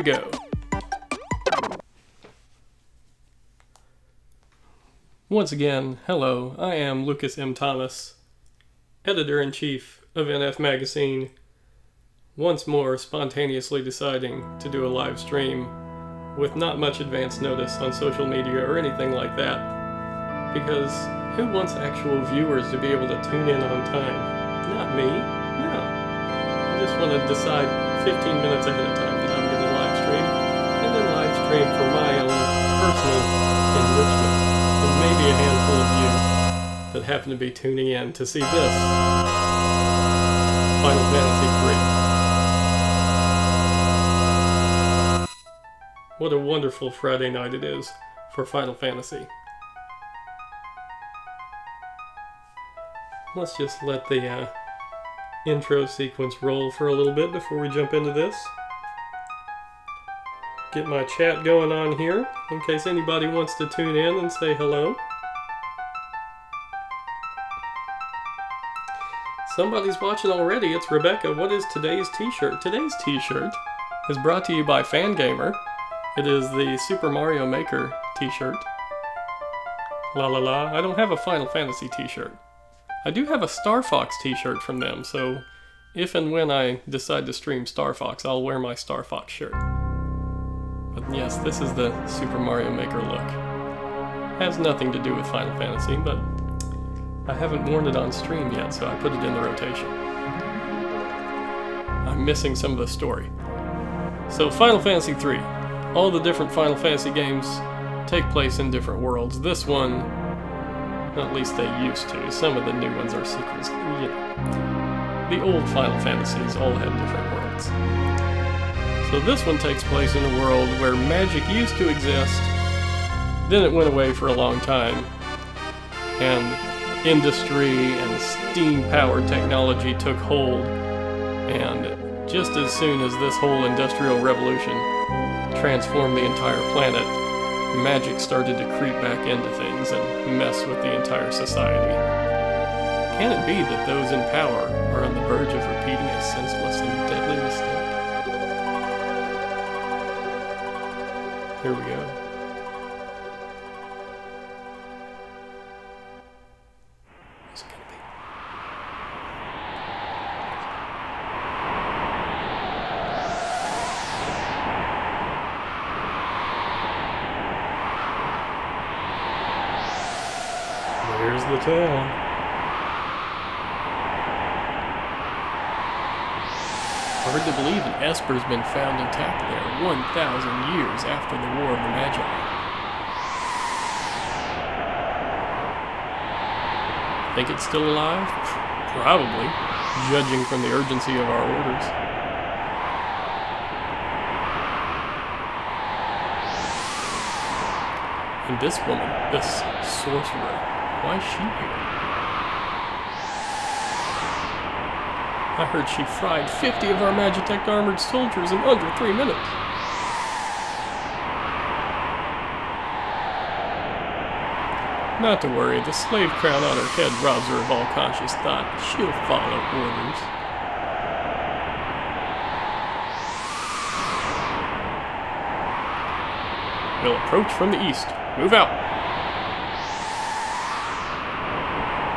go. Once again, hello, I am Lucas M. Thomas, Editor-in-Chief of NF Magazine, once more spontaneously deciding to do a live stream with not much advance notice on social media or anything like that, because who wants actual viewers to be able to tune in on time? Not me, no. I just want to decide 15 minutes ahead of time that I'm going to live stream, and then live stream for my own personal enrichment. And maybe a handful of you that happen to be tuning in to see this Final Fantasy III. What a wonderful Friday night it is for Final Fantasy. Let's just let the intro sequence roll for a little bit before we jump into this. Get my chat going on here, in case anybody wants to tune in and say hello. Somebody's watching already. It's Rebecca. What is today's t-shirt? Today's t-shirt is brought to you by Fangamer. It is the Super Mario Maker t-shirt. La la la. I don't have a Final Fantasy t-shirt. I do have a Star Fox t-shirt from them, so if and when I decide to stream Star Fox, I'll wear my Star Fox shirt. But yes, this is the Super Mario Maker look. Has nothing to do with Final Fantasy, but I haven't worn it on stream yet, so I put it in the rotation. I'm missing some of the story. So Final Fantasy III. All the different Final Fantasy games take place in different worlds. This one, at least they used to. Some of the new ones are sequels. You know, the old Final Fantasies all had different worlds. So this one takes place in a world where magic used to exist, then it went away for a long time, and industry and steam-powered technology took hold, and just as soon as this whole industrial revolution transformed the entire planet, magic started to creep back into things and mess with the entire society. Can it be that those in power are on the verge of repeating a senseless and deadly mistake? Here we go. What's it gonna be? There's the town. Hard to believe an Esper's been found intact there 1,000 years after the War of the Magi. Think it's still alive? Probably, judging from the urgency of our orders. And this woman, this sorcerer, why is she here? I heard she fried 50 of our Magitech armored soldiers in under 3 minutes. Not to worry, the slave crown on her head robs her of all conscious thought. She'll follow orders. We'll approach from the east. Move out!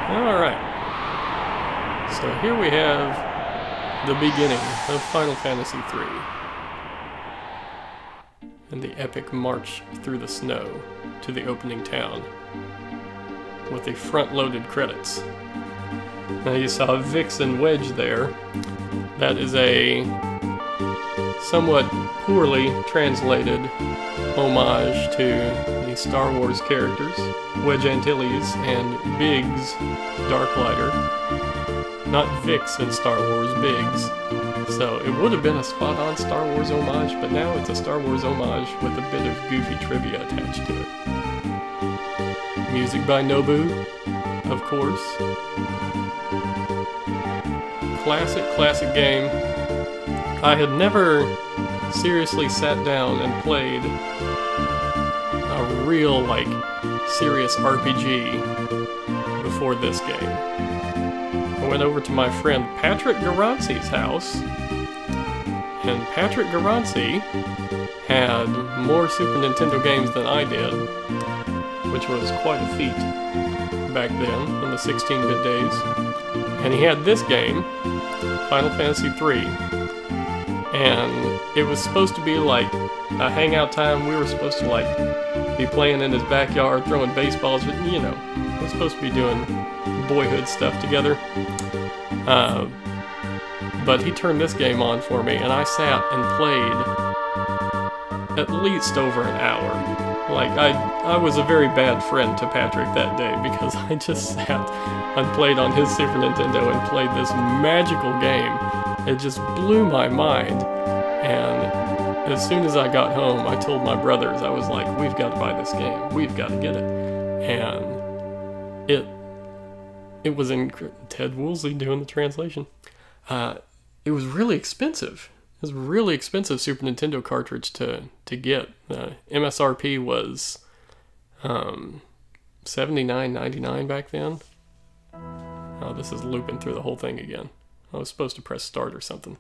Alright. So here we have the beginning of Final Fantasy III, and the epic march through the snow to the opening town, with the front-loaded credits. Now you saw Vix and Wedge there. That is a somewhat poorly translated homage to the Star Wars characters, Wedge Antilles and Biggs Darklighter. Not Vix in Star Wars, Biggs. So it would have been a spot-on Star Wars homage, but now it's a Star Wars homage with a bit of goofy trivia attached to it. Music by Nobu, of course. Classic game. I had never seriously sat down and played a real, serious RPG before this game. I went over to my friend Patrick Garanci's house, and Patrick Garanci had more Super Nintendo games than I did, which was quite a feat back then, in the 16-bit days. And he had this game, Final Fantasy III, and it was supposed to be like a hangout time. We were supposed to like be playing in his backyard, throwing baseballs, but you know, we were supposed to be doing boyhood stuff together. But he turned this game on for me, and I sat and played at least over an hour. Like, I was a very bad friend to Patrick that day, because I just sat and played on his Super Nintendo and played this magical game. It just blew my mind, and as soon as I got home, I told my brothers, I was like, we've got to buy this game. We've got to get it. And it was in Ted Woolsey doing the translation. It was really expensive. It was a really expensive Super Nintendo cartridge to get. MSRP was $79.99 back then. Oh, this is looping through the whole thing again. I was supposed to press start or something.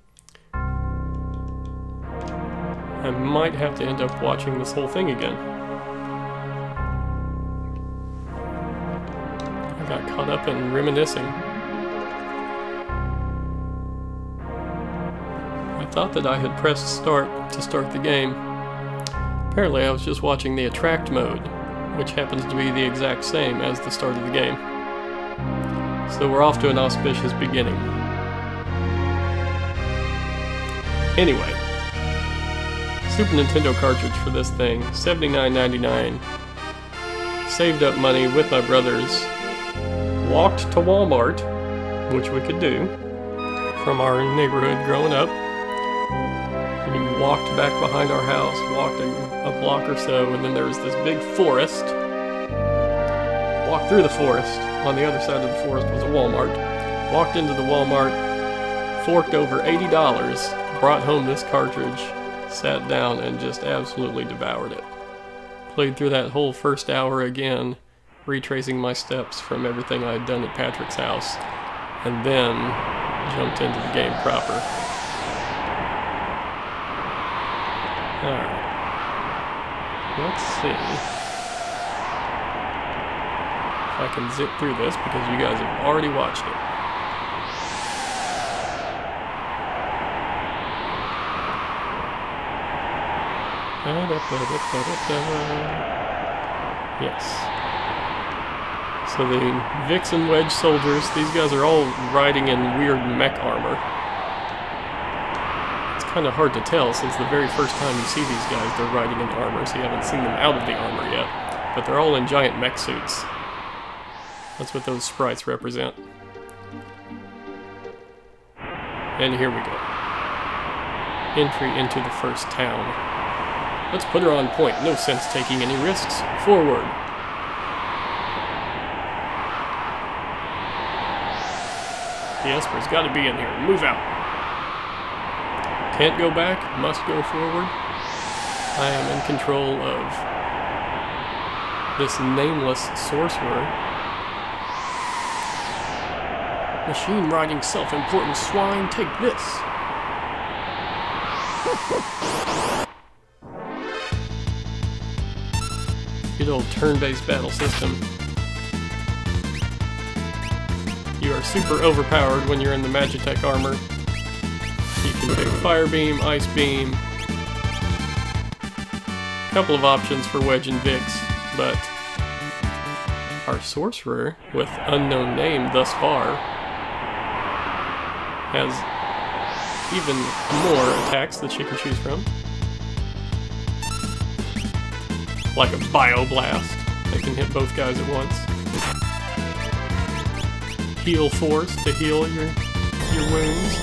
I might have to end up watching this whole thing again. I got caught up in reminiscing. I thought that I had pressed start to start the game. Apparently I was just watching the attract mode, which happens to be the exact same as the start of the game. So we're off to an auspicious beginning. Anyway, Super Nintendo cartridge for this thing, $79.99. Saved up money with my brothers, walked to Walmart, which we could do from our neighborhood growing up. We walked back behind our house, walked a block or so, and then there was this big forest. Walked through the forest. On the other side of the forest was a Walmart. Walked into the Walmart, forked over $80, brought home this cartridge, sat down, and just absolutely devoured it. Played through that whole first hour again, retracing my steps from everything I had done at Patrick's house, and then jumped into the game proper. Alright. Let's see if I can zip through this, because you guys have already watched it. Yes. So the Vixen Wedge soldiers, these guys are all riding in weird mech armor. It's kind of hard to tell, since the very first time you see these guys, they're riding in armor, so you haven't seen them out of the armor yet. But they're all in giant mech suits. That's what those sprites represent. And here we go. Entry into the first town. Let's put her on point. No sense taking any risks. Forward. The Esper's got to be in here. Move out. Can't go back. Must go forward. I am in control of this nameless sorcerer. Machine riding self-important swine. Take this. Good old turn-based battle system. You are super overpowered when you're in the Magitech armor. You can pick Fire Beam, Ice Beam. A couple of options for Wedge and Vix, but our sorcerer, with unknown name thus far, has even more attacks that she can choose from. Like a Bioblast that can hit both guys at once. Heal Force to heal your wounds.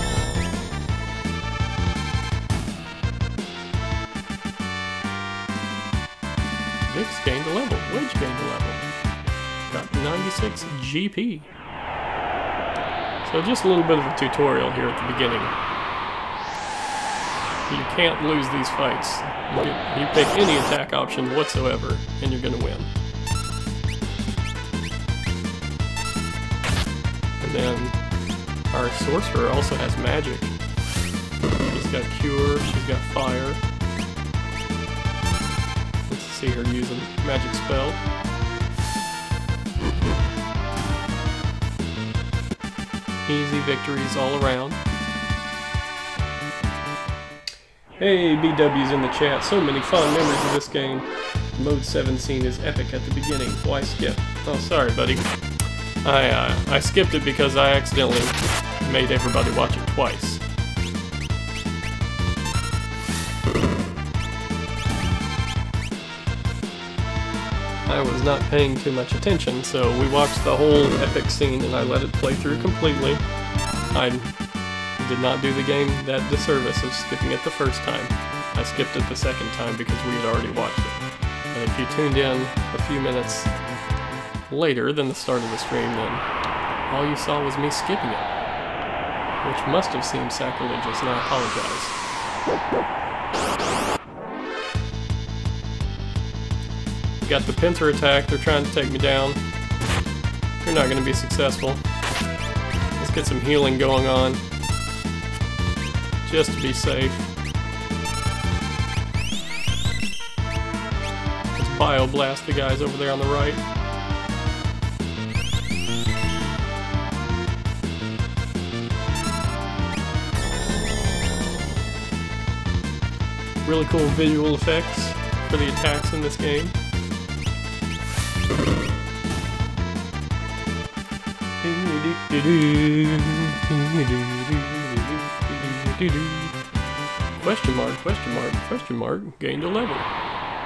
Vix gained a level. Wedge gained a level. Got 96 GP. So just a little bit of a tutorial here at the beginning. You can't lose these fights. You pick any attack option whatsoever, and you're gonna win. And then our sorcerer also has magic. She's got Cure, she's got Fire. see her using magic spell. Easy victories all around. Hey, BW's in the chat. So many fond memories of this game. Mode 7 scene is epic at the beginning. Why skip? Oh, sorry, buddy. I skipped it because I accidentally made everybody watch it twice. I was not paying too much attention, so we watched the whole epic scene and I let it play through completely. I did not do the game that disservice of skipping it the first time. I skipped it the second time because we had already watched it. And if you tuned in a few minutes later than the start of the stream, then all you saw was me skipping it, which must have seemed sacrilegious, and I apologize. Got the pincer attack, they're trying to take me down. You're not going to be successful. Let's get some healing going on, just to be safe. Let's bioblast the guys over there on the right. Really cool visual effects for the attacks in this game. Question mark, question mark, question mark, gained a level.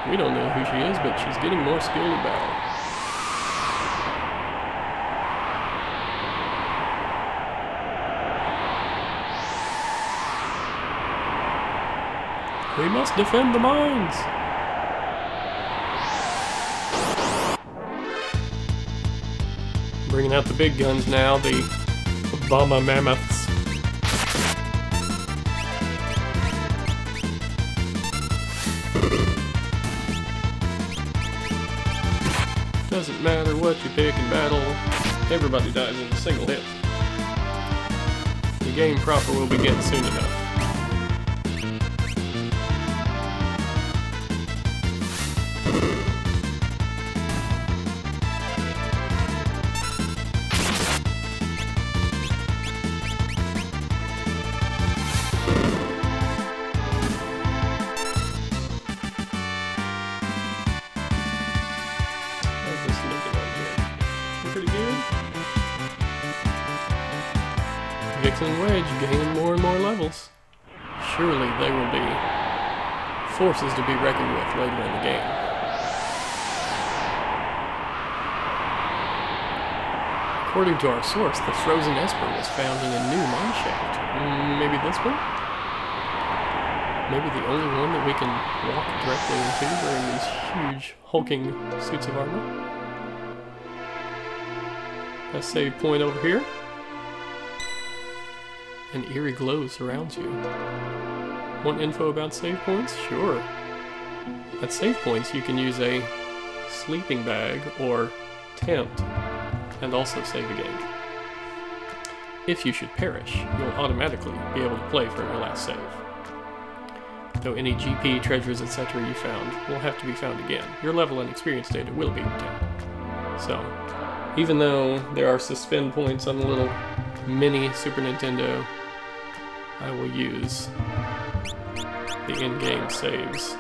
We don't know who she is, but she's getting more skilled in battle. We must defend the mines! Bringing out the big guns now, the Obama Mammoths. Doesn't matter what you pick in battle, everybody dies in a single hit. The game proper will begin soon enough. And Wedge gaining more and more levels. Surely they will be forces to be reckoned with later in the game. According to our source, the frozen Esper was found in a new mine shaft. Maybe this one? Maybe the only one that we can walk directly into wearing these huge hulking suits of armor. A save point over here. An eerie glow surrounds you. Want info about save points? Sure. At save points you can use a sleeping bag or tent and also save a game. If you should perish, you'll automatically be able to play from your last save. Though any GP, treasures, etc. you found will have to be found again. Your level and experience data will be retained. So, even though there are suspend points on the little mini Super Nintendo, I will use the in-game saves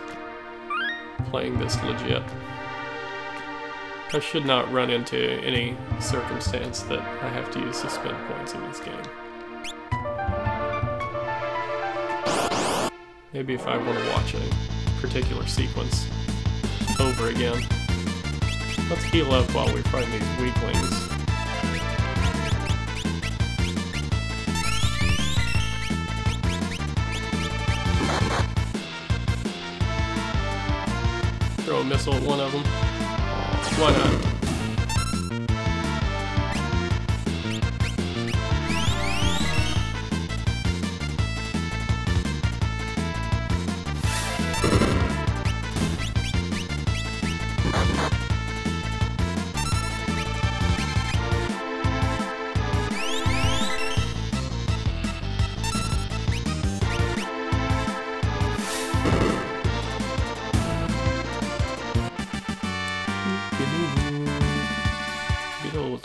playing this legit. I should not run into any circumstance that I have to use suspend points in this game. Maybe if I want to watch a particular sequence over again. Let's heal up while we're fighting these weaklings. Throw a missile at one of them. Why not?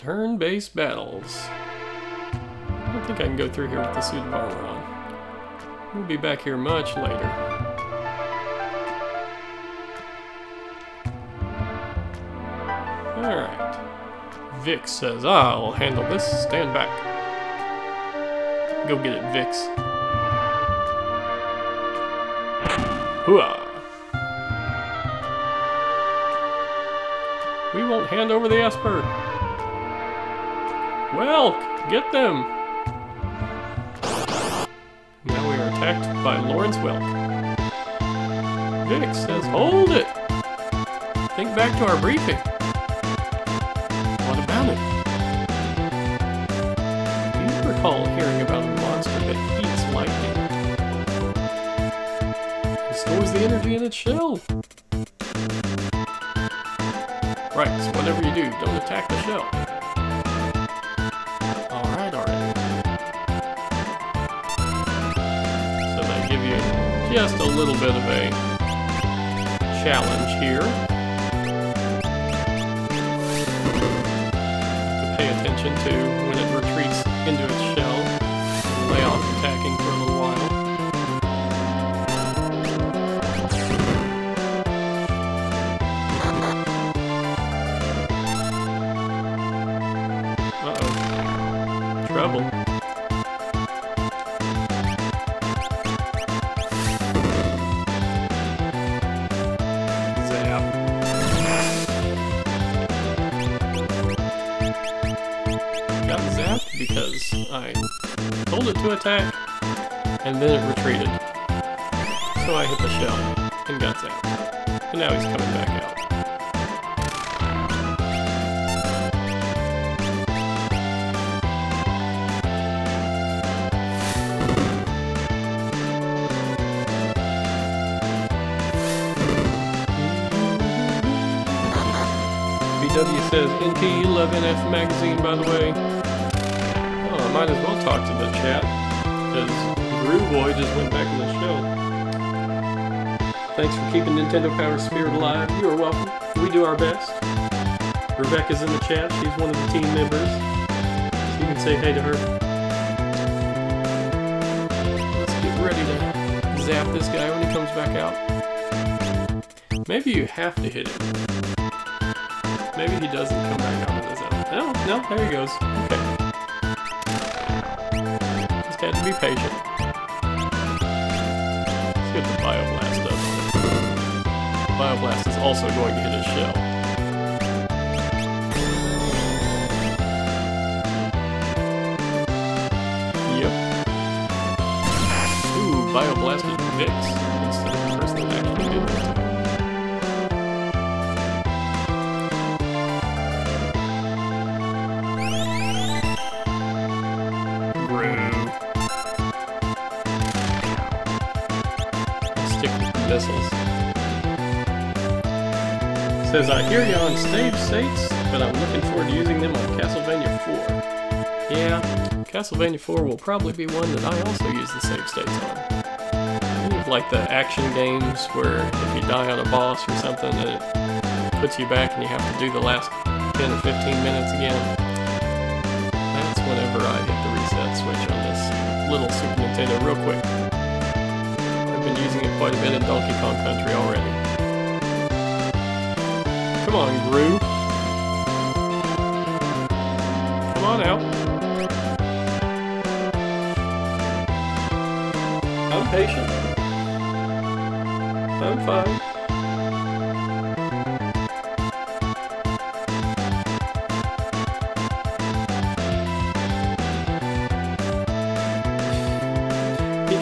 Turn-based battles. I don't think I can go through here with the suit of armor on. We'll be back here much later. Alright. Vix says, I'll handle this. Stand back. Go get it, Vix. Hooah! We won't hand over the Esper. Welk! Get them! Now we are attacked by Lawrence Welk. Vix says, hold it! Think back to our briefing. What about it? Do you recall hearing about a monster that eats lightning? It stores the energy in its shell. Right, so whatever you do, don't attack the shell. Alright. So they give you just a little bit of a challenge here. To pay attention to when it retreats into its shell and lay off attacking for a little while. Trouble. Zap. Got zapped because I told it to attack and then it retreated. So I hit the shell and got zapped. And now he's coming back out. BW says, NP, love NF magazine, by the way. Oh, I might as well talk to the chat, because Brew Boy just went back in the show. Thanks for keeping Nintendo Power spirit alive. You are welcome. We do our best. Rebecca's in the chat. She's one of the team members. So you can say hey to her. Let's get ready to zap this guy when he comes back out. Maybe you have to hit him. Maybe he doesn't come back out of his own. No, there he goes. Okay. Just had to be patient. Let's see what the Bioblast does. Bioblast is also going to hit his shell. Yep. Ooh, Bioblasted Vix instead of the person that actually did that. Missiles. Says, I hear you on save states, but I'm looking forward to using them on Castlevania 4. Yeah, Castlevania 4 will probably be one that I also use the save states on. Kind of like the action games where if you die on a boss or something, then it puts you back and you have to do the last 10 or 15 minutes again. That's whenever I hit the reset switch on this little Super Nintendo real quick. Been using it quite a bit in Donkey Kong Country already. Come on, Gru. Come on out. I'm patient. I'm fine.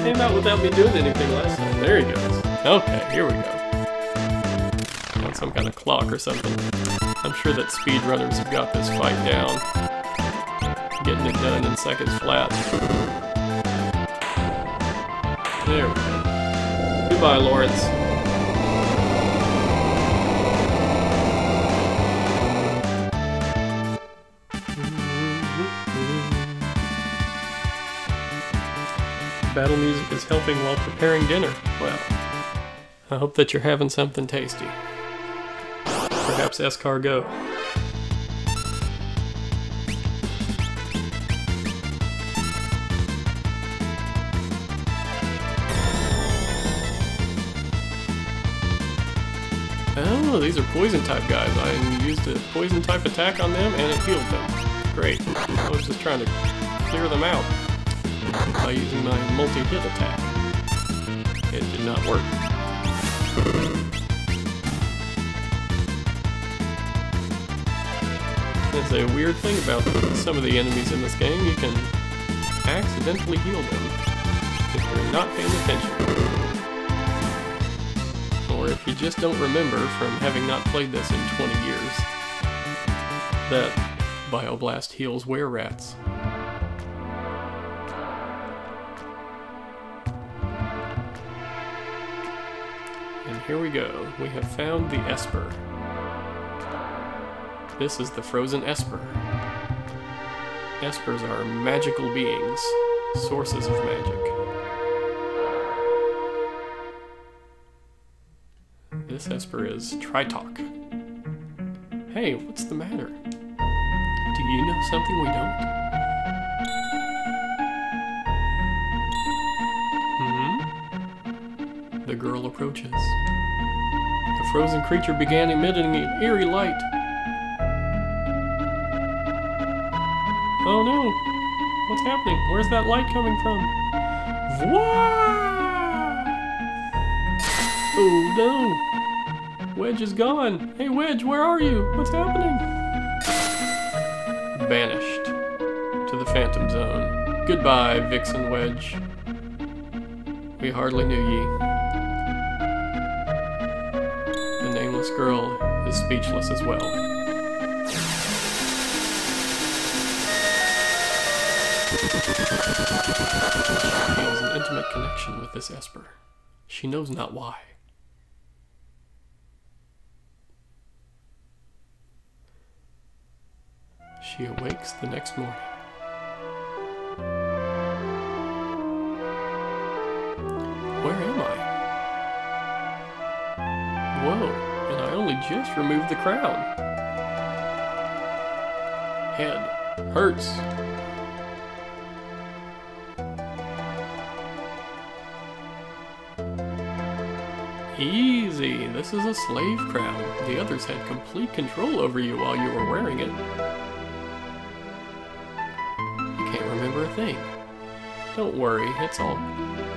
Came out without me doing anything last time. There he goes. Okay, here we go. On some kind of clock or something. I'm sure that speedrunners have got this fight down. Getting it done in seconds flat. There we go. Goodbye, Lawrence. Battle music is helping while preparing dinner. Well, I hope that you're having something tasty. Perhaps escargot. Oh, these are poison type guys. I used a poison type attack on them and it healed them. Great. I was just trying to clear them out by using my multi-hit attack. It did not work. That's a weird thing about some of the enemies in this game. You can accidentally heal them if you're not paying attention. Or if you just don't remember from having not played this in 20 years that Bioblast heals were-rats. And here we go. We have found the Esper. This is the frozen Esper. Espers are magical beings, sources of magic. This Esper is Tritalk. Hey, what's the matter? Do you know something we don't? The girl approaches. The frozen creature began emitting an eerie light. Oh no! What's happening? Where's that light coming from? Voila! Oh no! Wedge is gone! Hey Wedge, where are you? What's happening? Banished to the Phantom Zone. Goodbye, Vixen Wedge. We hardly knew ye. The nameless girl is speechless as well. She feels an intimate connection with this Esper. She knows not why. She awakes the next morning. Where am I? Whoa, and I only just removed the crown. Head hurts. Easy, this is a slave crown. The others had complete control over you while you were wearing it. You can't remember a thing. Don't worry,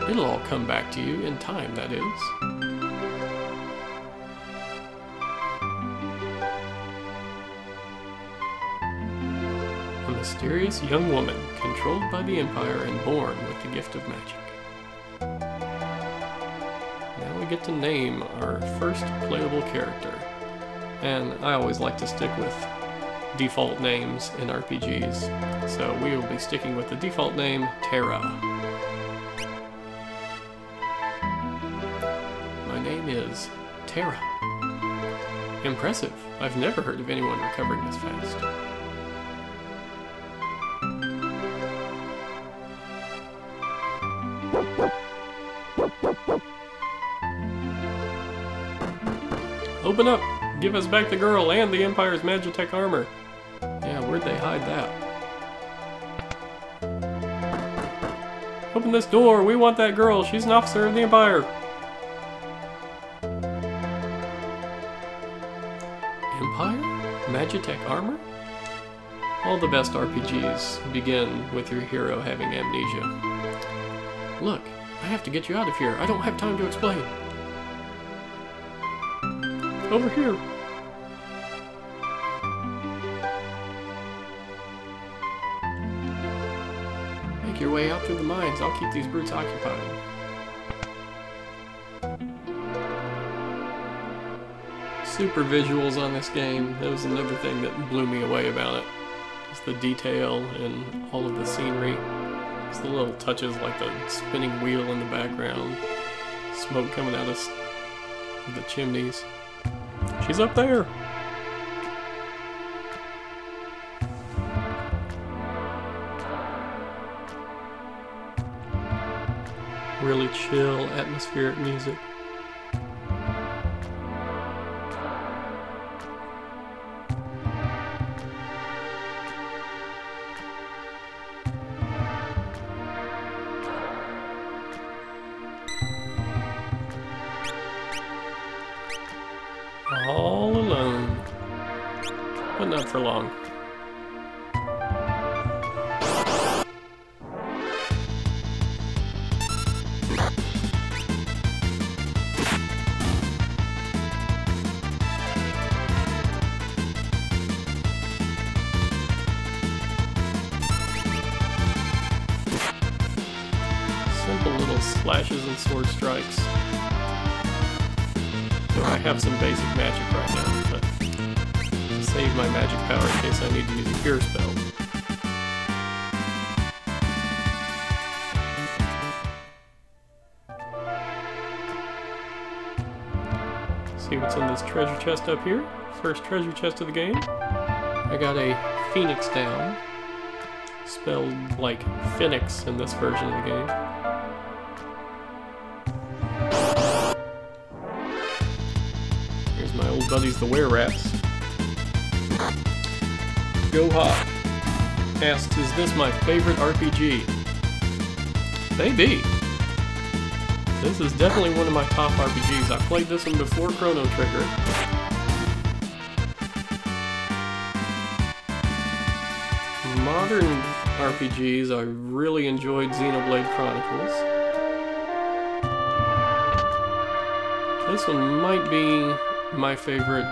it'll all come back to you in time, that is. A mysterious young woman, controlled by the Empire and born with the gift of magic. Now we get to name our first playable character. And I always like to stick with default names in RPGs. So we will be sticking with the default name, Terra. My name is Terra. Impressive. I've never heard of anyone recovering this fast. Open up! Give us back the girl and the Empire's Magitech armor. Yeah, where'd they hide that? Open this door! We want that girl! She's an officer of the Empire! Empire? Magitech armor? All the best RPGs begin with your hero having amnesia. Look, I have to get you out of here. I don't have time to explain. Over here. Make your way out through the mines. I'll keep these brutes occupied. Super visuals on this game. That was another thing that blew me away about it. Just the detail and all of the scenery. Just the little touches like the spinning wheel in the background. Smoke coming out of the chimneys. She's up there! Really chill, atmospheric music. All alone. But not for long. Simple little slashes and sword strikes. So I have some basic magic right now, but save my magic power in case I need to use a cure spell. See what's in this treasure chest up here? First treasure chest of the game. I got a Phoenix down, spelled like Phoenix in this version of the game. Here's my old buddies, the Were-Rats. Go Hawk asks, is this my favorite RPG? Maybe. This is definitely one of my top RPGs. I played this one before Chrono Trigger. Modern RPGs, I really enjoyed Xenoblade Chronicles. This one might be my favorite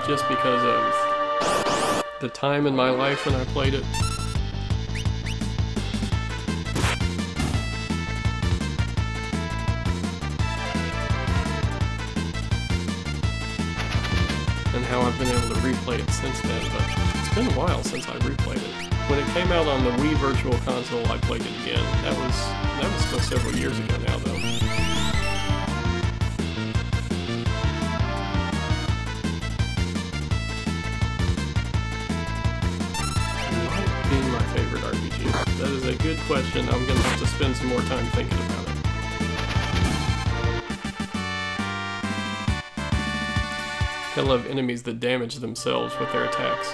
just because of the time in my life when I played it. And how I've been able to replay it since then, but it's been a while since I replayed it. When it came out on the Wii Virtual Console, I played it again. That was still several years ago now, though. Might be my favorite RPG. That is a good question. I'm gonna have to spend some more time thinking about it. I love enemies that damage themselves with their attacks.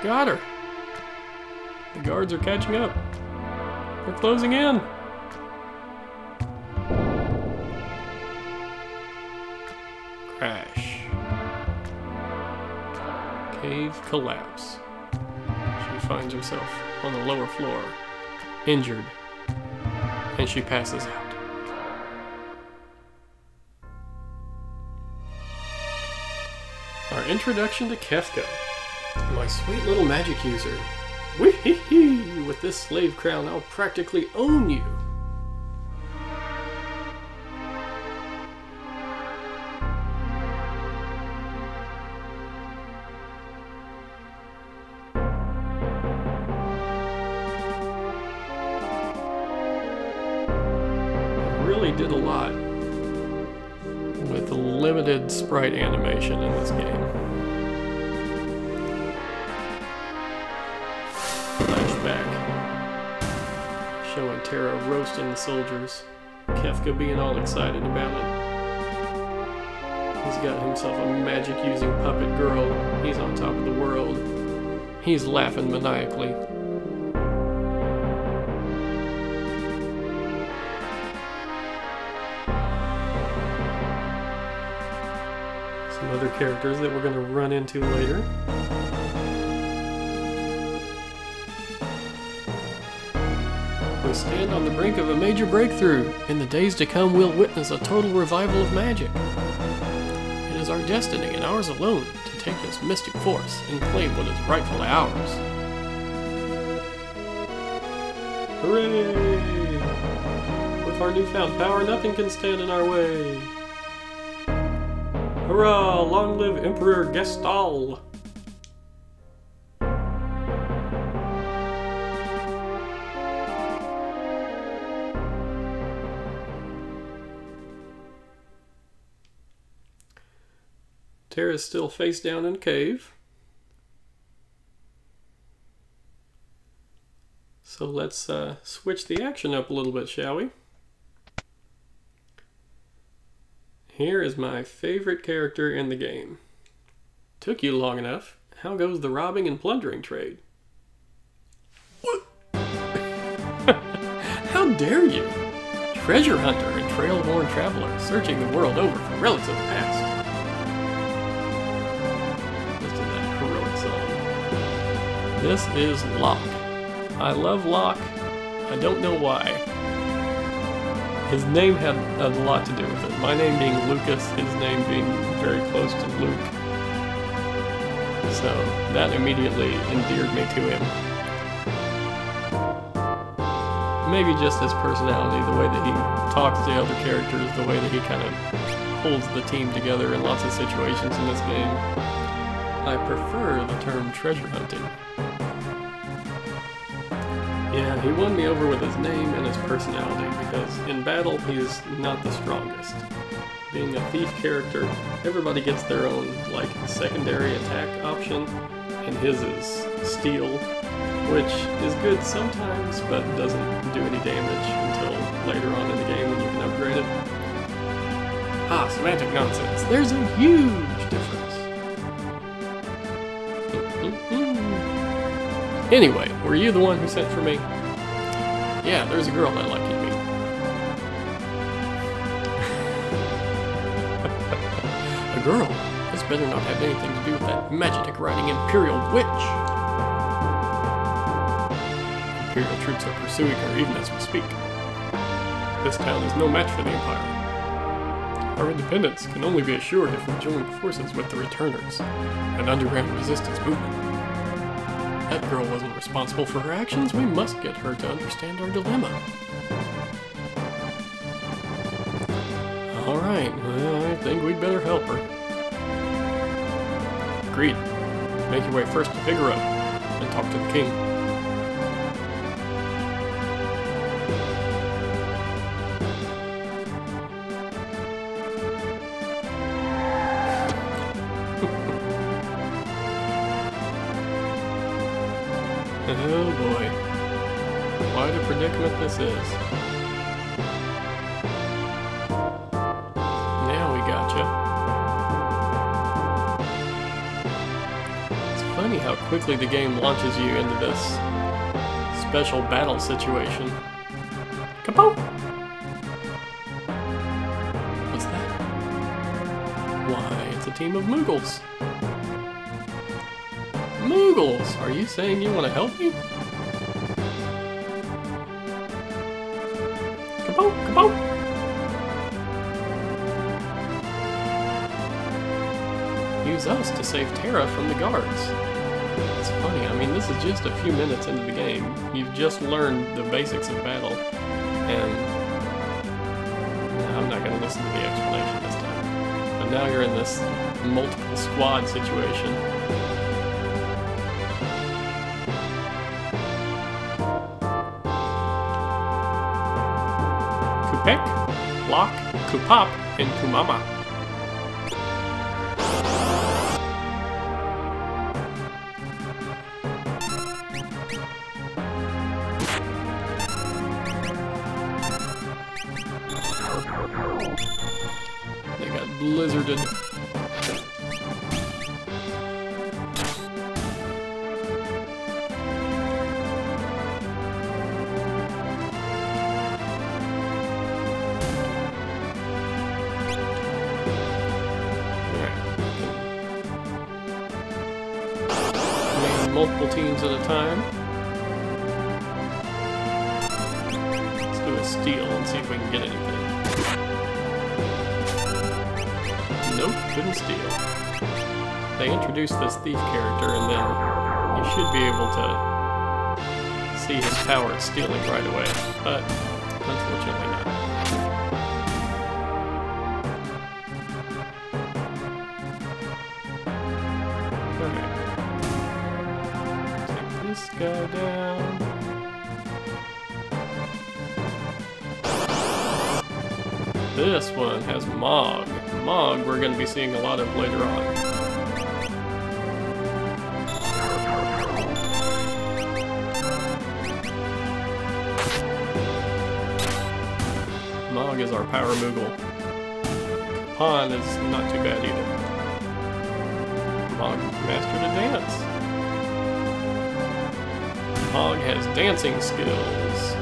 Got her! The guards are catching up. They're closing in! Crash. Cave collapse. She finds herself on the lower floor, injured. And she passes out. Our introduction to Kefka, my sweet little magic user. Wee-hee-hee! With this slave crown, I'll practically own you. Really did a lot with limited sprite animation in this game. Flashback showing Terra roasting the soldiers, Kefka being all excited about it. He's got himself a magic using puppet girl. He's on top of the world. He's laughing maniacally. Other characters that we're going to run into later. We stand on the brink of a major breakthrough. In the days to come, we'll witness a total revival of magic. It is our destiny, and ours alone, to take this mystic force and claim what is rightfully ours. Hooray! With our newfound power, nothing can stand in our way. Hurrah! Long live Emperor Gestal! Terra's still face down in a cave. So let's switch the action up a little bit, shall we? Here is my favorite character in the game. Took you long enough. How goes the robbing and plundering trade? What? How dare you? Treasure hunter and trail-worn traveler, searching the world over for relics of the past. Listen to that heroic song. This is Locke. I love Locke. I don't know why. His name had a lot to do with it. My name being Lucas, his name being very close to Luke. So that immediately endeared me to him. Maybe just his personality, the way that he talks to other characters, the way that he kind of holds the team together in lots of situations in this game. I prefer the term treasure hunting. Yeah, he won me over with his name and his personality, because in battle he's not the strongest. Being a thief character, everybody gets their own, like, secondary attack option, and his is steal, which is good sometimes, but doesn't do any damage until later on in the game when you can upgrade it. Ah, semantic nonsense. There's a huge difference. Anyway, were you the one who sent for me? Yeah, there's a girl I like you meet. A girl? This better not have anything to do with that magic-riding Imperial witch. Imperial troops are pursuing her even as we speak. This town is no match for the Empire. Our independence can only be assured if we join forces with the returners, an underground resistance movement. That girl wasn't responsible for her actions. We must get her to understand our dilemma. Alright, well, I think we'd better help her. Agreed. Make your way first to Figaro and talk to the king. Oh boy. Quite a predicament this is. Now we gotcha. It's funny how quickly the game launches you into this special battle situation. Kapow! What's that? Why, it's a team of Moogles. Moogles! Are you saying you want to help me? Kaboom! Kaboom! Use us to save Terra from the guards. It's funny, I mean, this is just a few minutes into the game. You've just learned the basics of battle, and I'm not going to listen to the explanation this time. But now you're in this multiple squad situation. Kupek, Locke, Kupop, and Kumama. They got blizzarded. Multiple teams at a time. Let's do a steal and see if we can get anything. Nope, couldn't steal. They introduced this thief character and then you should be able to see his power at stealing right away, but unfortunately not. This guy down. This one has Mog. Mog we're going to be seeing a lot of later on. Mog is our power Moogle. Pawn is not too bad either. Mog mastered a dance. Mog has dancing skills.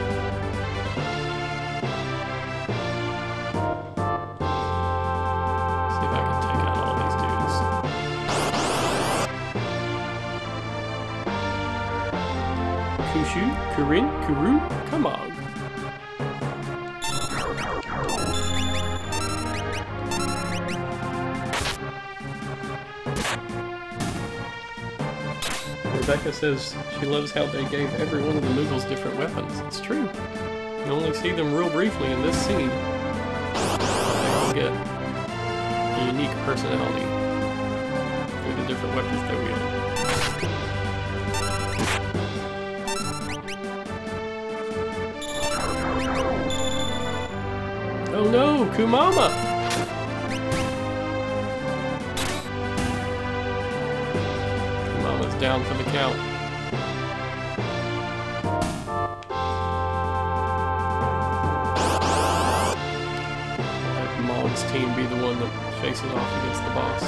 Mushu, Kurin, Kuru, Kamog. Rebecca says she loves how they gave every one of the Moogles different weapons. It's true. You only see them real briefly in this scene. They all get a unique personality through the different weapons they wield. Oh no, Kumama! Kumama's down for the count. Have Mog's team be the one that faces off against the boss.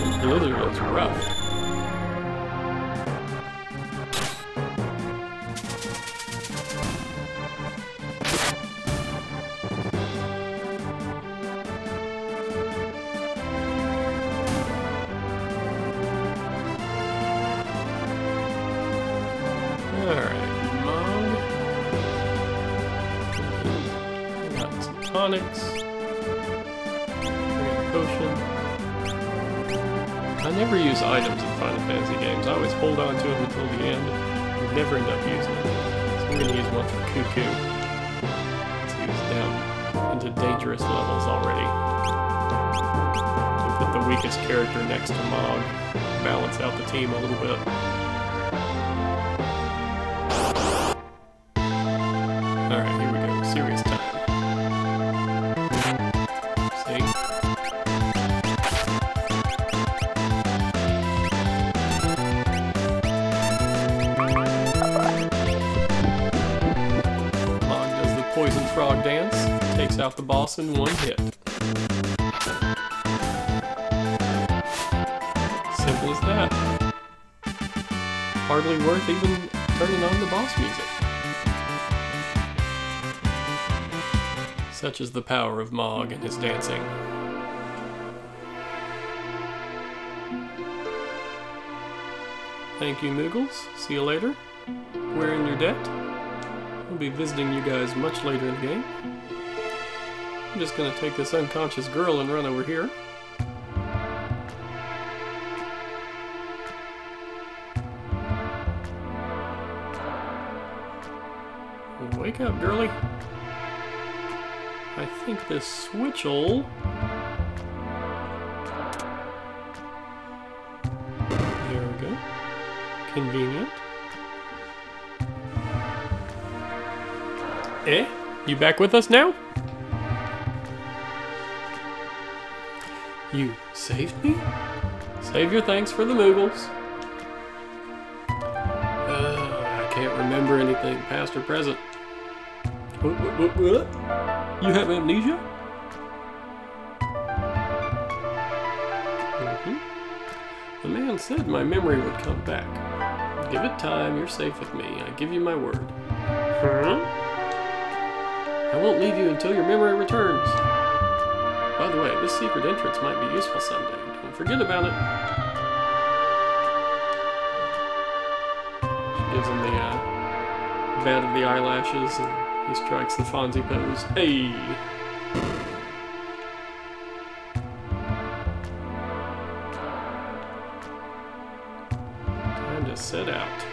And Blizzard is rough. Tonics. I got a potion. I never use items in Final Fantasy games. I always hold on to them until the end and never end up using them. So I'm going to use one for Cuckoo. He was down into dangerous levels already. And put the weakest character next to Mog. Balance out the team a little bit. Alright, here we go. Serious time. Poison frog dance takes out the boss in one hit. Simple as that. Hardly worth even turning on the boss music. Such is the power of Mog and his dancing. Thank you, Moogles. See you later. We're in your debt. I'll be visiting you guys much later in the game. I'm just gonna take this unconscious girl and run over here. Wake up, girlie. I think this switch'll... There we go. Convenient. Eh? You back with us now? You saved me? Save your thanks for the Moogles. I can't remember anything, past or present. What? You have amnesia? The man said my memory would come back. Give it time, you're safe with me. I give you my word. Huh? I won't leave you until your memory returns. By the way, this secret entrance might be useful someday. Don't forget about it. She gives him the bat of the eyelashes, and he strikes the Fonzie pose. Hey! Time to set out.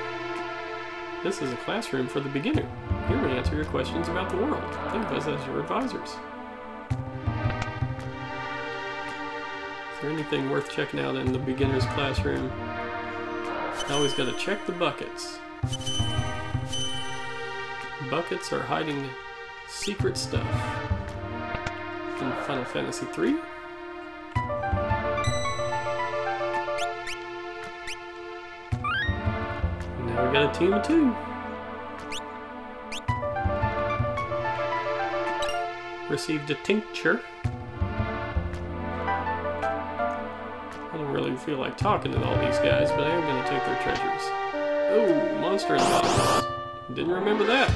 This is a classroom for the beginner. Here we answer your questions about the world. Think of us as your advisors. Is there anything worth checking out in the beginner's classroom? Always gotta check the buckets. Buckets are hiding secret stuff. In Final Fantasy III? Now we got a team of 2. Received a tincture. I don't really feel like talking to all these guys, but I am going to take their treasures. Oh, monster in the box. Didn't remember that.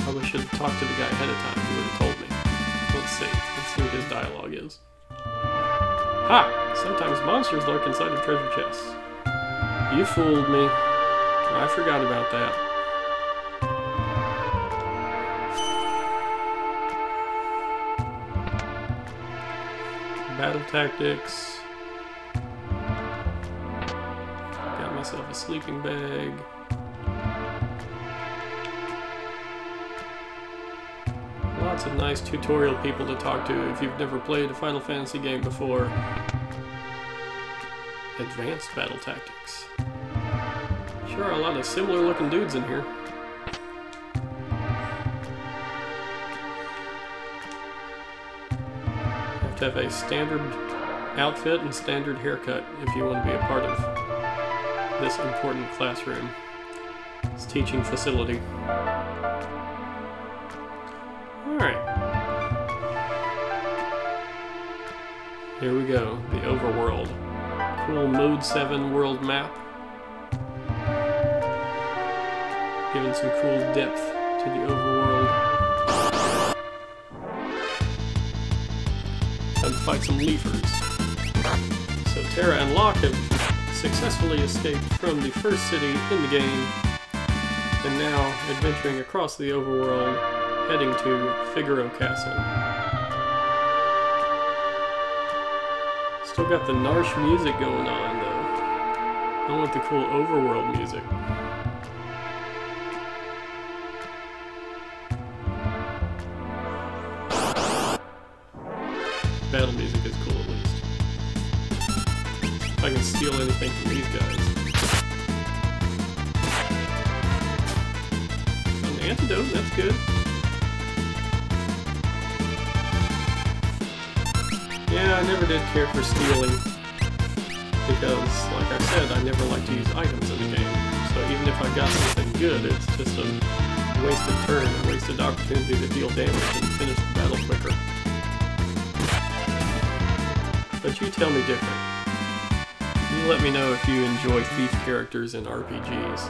Probably should have talked to the guy ahead of time. dialogue is. Ha! Sometimes monsters lurk inside of treasure chests. You fooled me. I forgot about that. Battle tactics. Got myself a sleeping bag. Lots of nice tutorial people to talk to if you've never played a Final Fantasy game before. Advanced battle tactics. Sure are a lot of similar looking dudes in here. You have to have a standard outfit and standard haircut if you want to be a part of this important classroom. This teaching facility. Alright. Here we go, the overworld. Cool Mode 7 world map. Giving some cool depth to the overworld. Time to fight some leafers. So Terra and Locke have successfully escaped from the first city in the game, and now adventuring across the overworld, heading to Figaro Castle. Still got the Narsh music going on, though. I want the cool overworld music. Battle music is cool, at least. If I can steal anything from these guys. An antidote, that's good. Yeah, I never did care for stealing, because, like I said, I never like to use items in the game. So even if I got something good, it's just a wasted turn, a wasted opportunity to deal damage and finish the battle quicker. But you tell me different. You let me know if you enjoy thief characters in RPGs.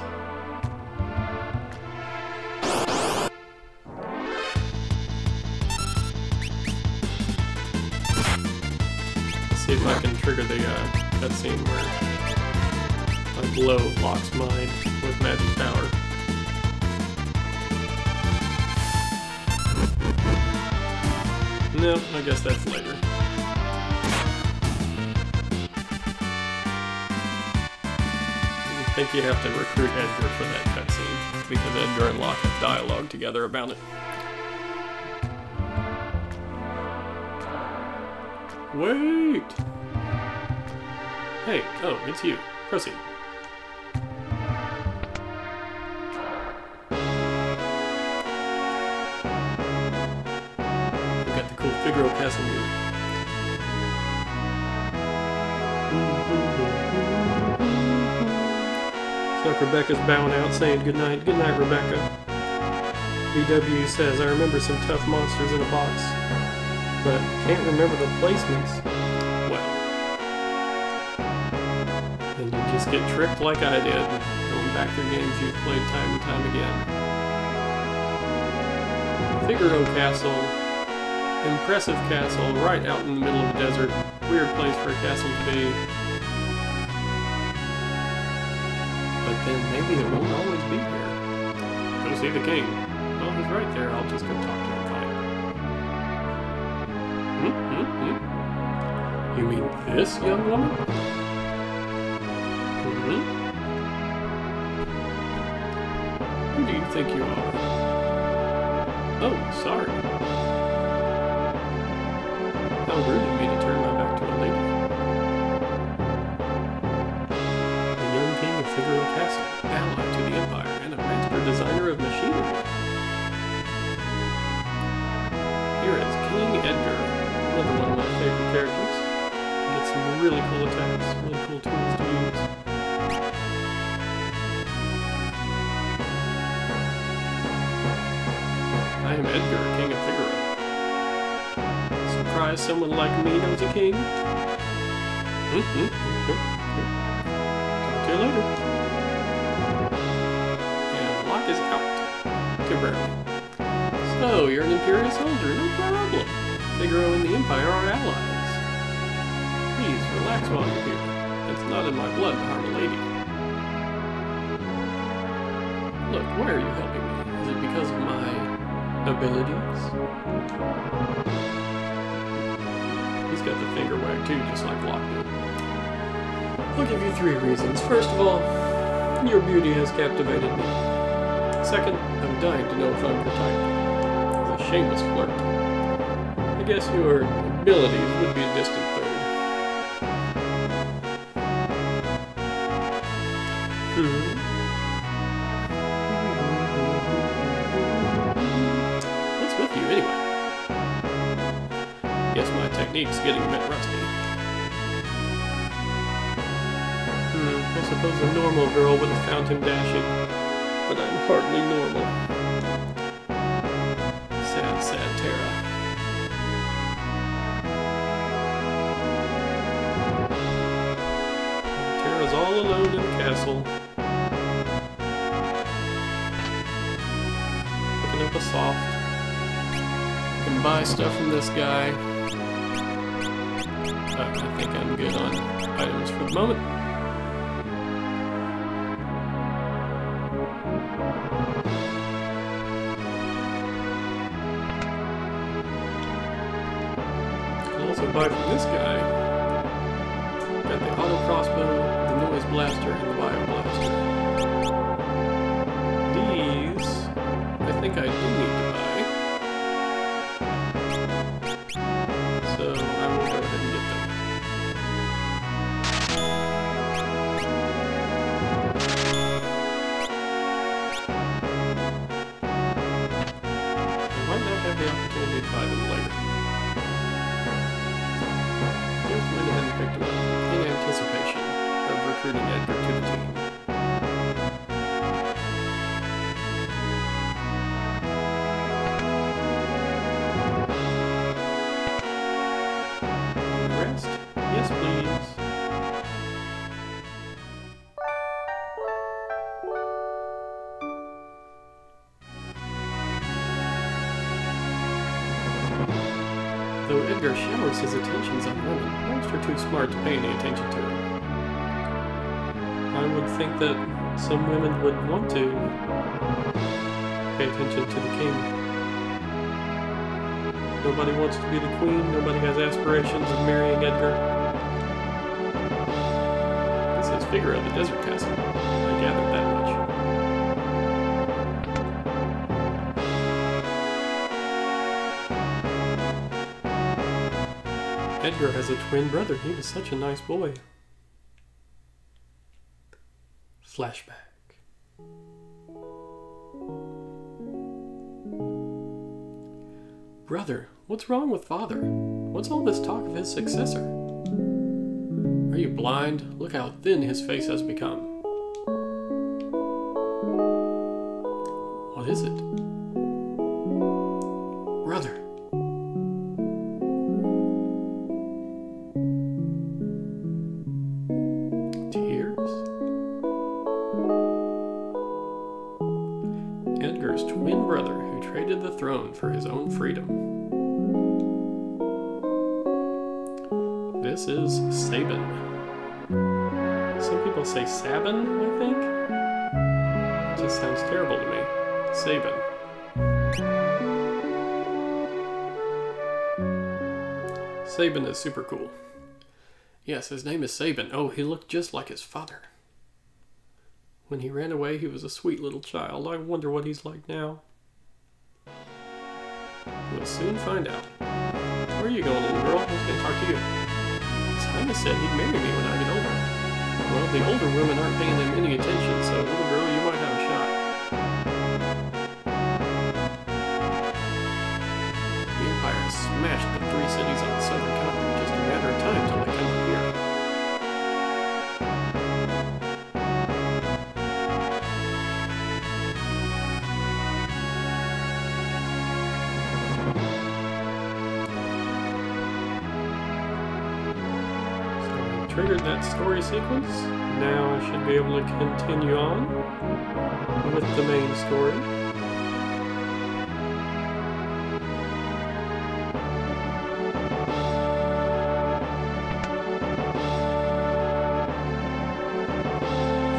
See if I can trigger the cutscene where I blow Locke's mind with magic power. No, I guess that's later. I think you have to recruit Edgar for that cutscene, because Edgar and Locke have dialogue together about it. Wait! Hey, oh, it's you. Proceed. We got the cool Figaro Castle music. Looks like Rebecca's bowing out, saying goodnight. Good night, Rebecca. VW says, I remember some tough monsters in a box, but can't remember the placements. Well, then you just get tricked like I did, going back through games you've played time and time again. Figaro Castle, impressive castle, right out in the middle of the desert. Weird place for a castle to be. But then maybe it won't always be here. Go see the king. Oh, he's right there. I'll just go talk to him. You mean this young woman? Who do you think you are? Oh, sorry. How rude of me to turn my back to a lady. The young king of Figaro Castle, ally to the Empire, and a master designer of machinery. Here is King Edgar, another one of my favorite characters. Get some really cool attacks, really cool tools to use. I am Edgar, King of Figaro. Surprise someone like me knows a king. Talk to you later. And Locke is out. Temporarily. So, you're an Imperial soldier, no problem. Figaro and the Empire are allies. Please, relax while you're here. It's not in my blood to harm a lady. Look, why are you helping me? Is it because of my abilities? He's got the finger wag too, just like Locke did. I'll give you 3 reasons. First of all, your beauty has captivated me. Second, I'm dying to know if I'm your type. He's a shameless flirt. I guess your abilities would be a distant third. What's with you anyway? Guess my technique's getting a bit rusty. I suppose a normal girl would have found him dashing, but I'm hardly normal. Sad, sad Tara. Tara's all alone in the castle. Picking up a soft. Can buy stuff from this guy. I think I'm good on items for the moment. Buy from this guy. Got the auto crossbow, the noise blaster, and the bio blaster. These, I think I do need to buy. So I will go ahead and get them. I might not have the opportunity to buy them later. Just went ahead and picked him up in anticipation of recruiting Edgar to the team. Rest? Yes, please. Though Edgar showers his attentions on women, most are too smart to pay any attention to him. I would think that some women would want to pay attention to the king. Nobody wants to be the queen, nobody has aspirations of marrying Edgar. This is Figaro of the Desert Castle. I gathered that much. Edgar has a twin brother. He was such a nice boy. Flashback. Brother, what's wrong with father? What's all this talk of his successor? Are you blind? Look how thin his face has become. What is it? Brother. Edgar's twin brother who traded the throne for his own freedom. This is Sabin. Some people say Sabin, I think. It just sounds terrible to me. Sabin. Sabin is super cool. Yes, his name is Sabin. Oh, he looked just like his father. When he ran away, he was a sweet little child. I wonder what he's like now. We'll soon find out. Where are you going, little girl? I was going to talk to you. His Highness said he'd marry me when I get older. Well, the older women aren't paying him any attention, so little girl, you might have a shot. The Empire has smashed the 3 cities on the southern continent. Just a matter of time till they come up here. Triggered that story sequence. Now I should be able to continue on with the main story.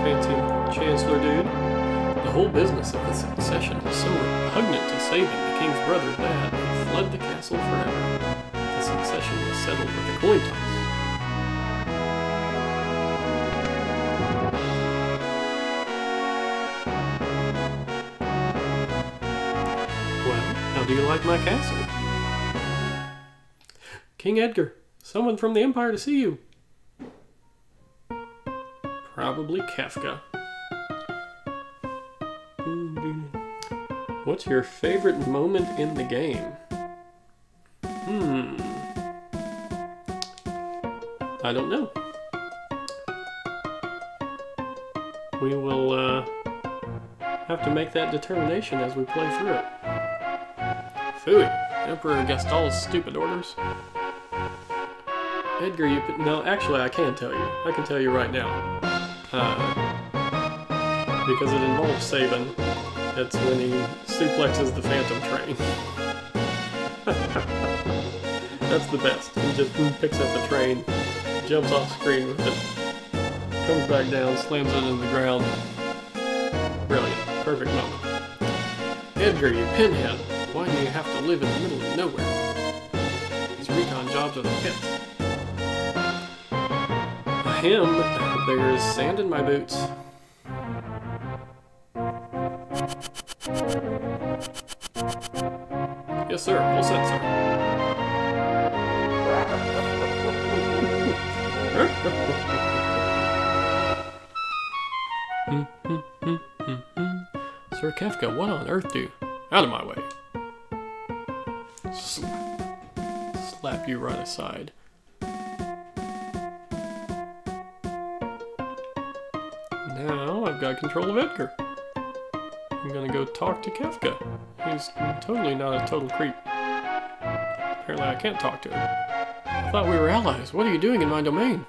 fancy chancellor dude. The whole business of the succession is so repugnant to saving the king's brother that he fled the castle forever. The succession was settled with a coin toss. Well, how do you like my castle? King Edgar, someone from the Empire to see you. Probably Kefka. What's your favorite moment in the game? I don't know. We will have to make that determination as we play through it. Phooey, Emperor Gastal's stupid orders. Edgar, no, actually I can tell you. I can tell you right now. Because it involves saving. It's when he suplexes the Phantom train. That's the best. He just picks up the train, jumps off screen with it, comes back down, slams it into the ground. Brilliant. Perfect moment. Edgar, you pinhead. Why do you have to live in the middle of nowhere? These recon jobs are the pits. Ahem, there's sand in my boots. Yes, sir. All set, sir. Sir Kefka, what on earth do? Out of my way. Slap you right aside. Now I've got control of Edgar. I'm gonna go talk to Kefka. He's totally not a total creep. Apparently I can't talk to him. I thought we were allies. What are you doing in my domain?